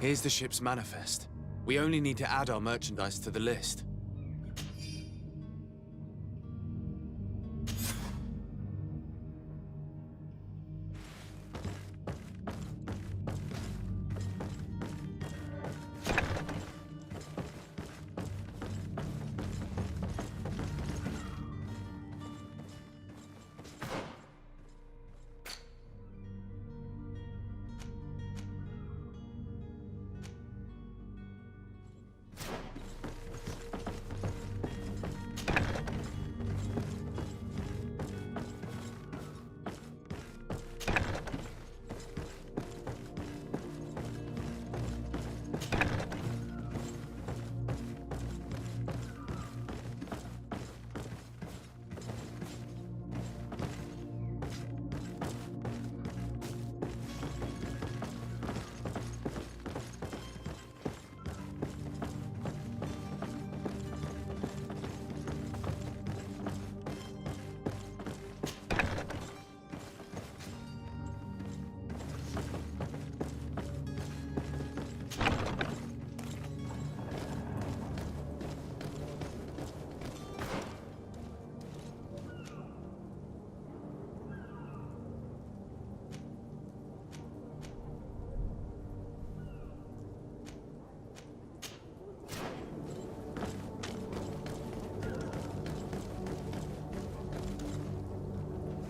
Here's the ship's manifest. We only need to add our merchandise to the list.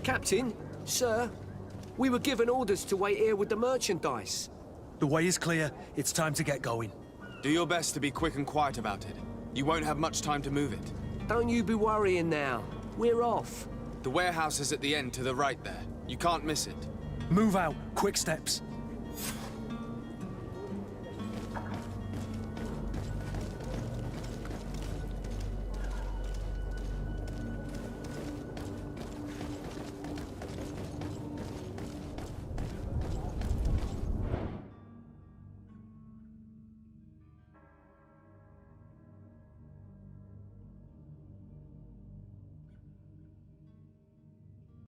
Captain, sir, we were given orders to wait here with the merchandise. The way is clear. It's time to get going. Do your best to be quick and quiet about it. You won't have much time to move it. Don't you be worrying now. We're off. The warehouse is at the end to the right there. You can't miss it. Move out. Quick steps.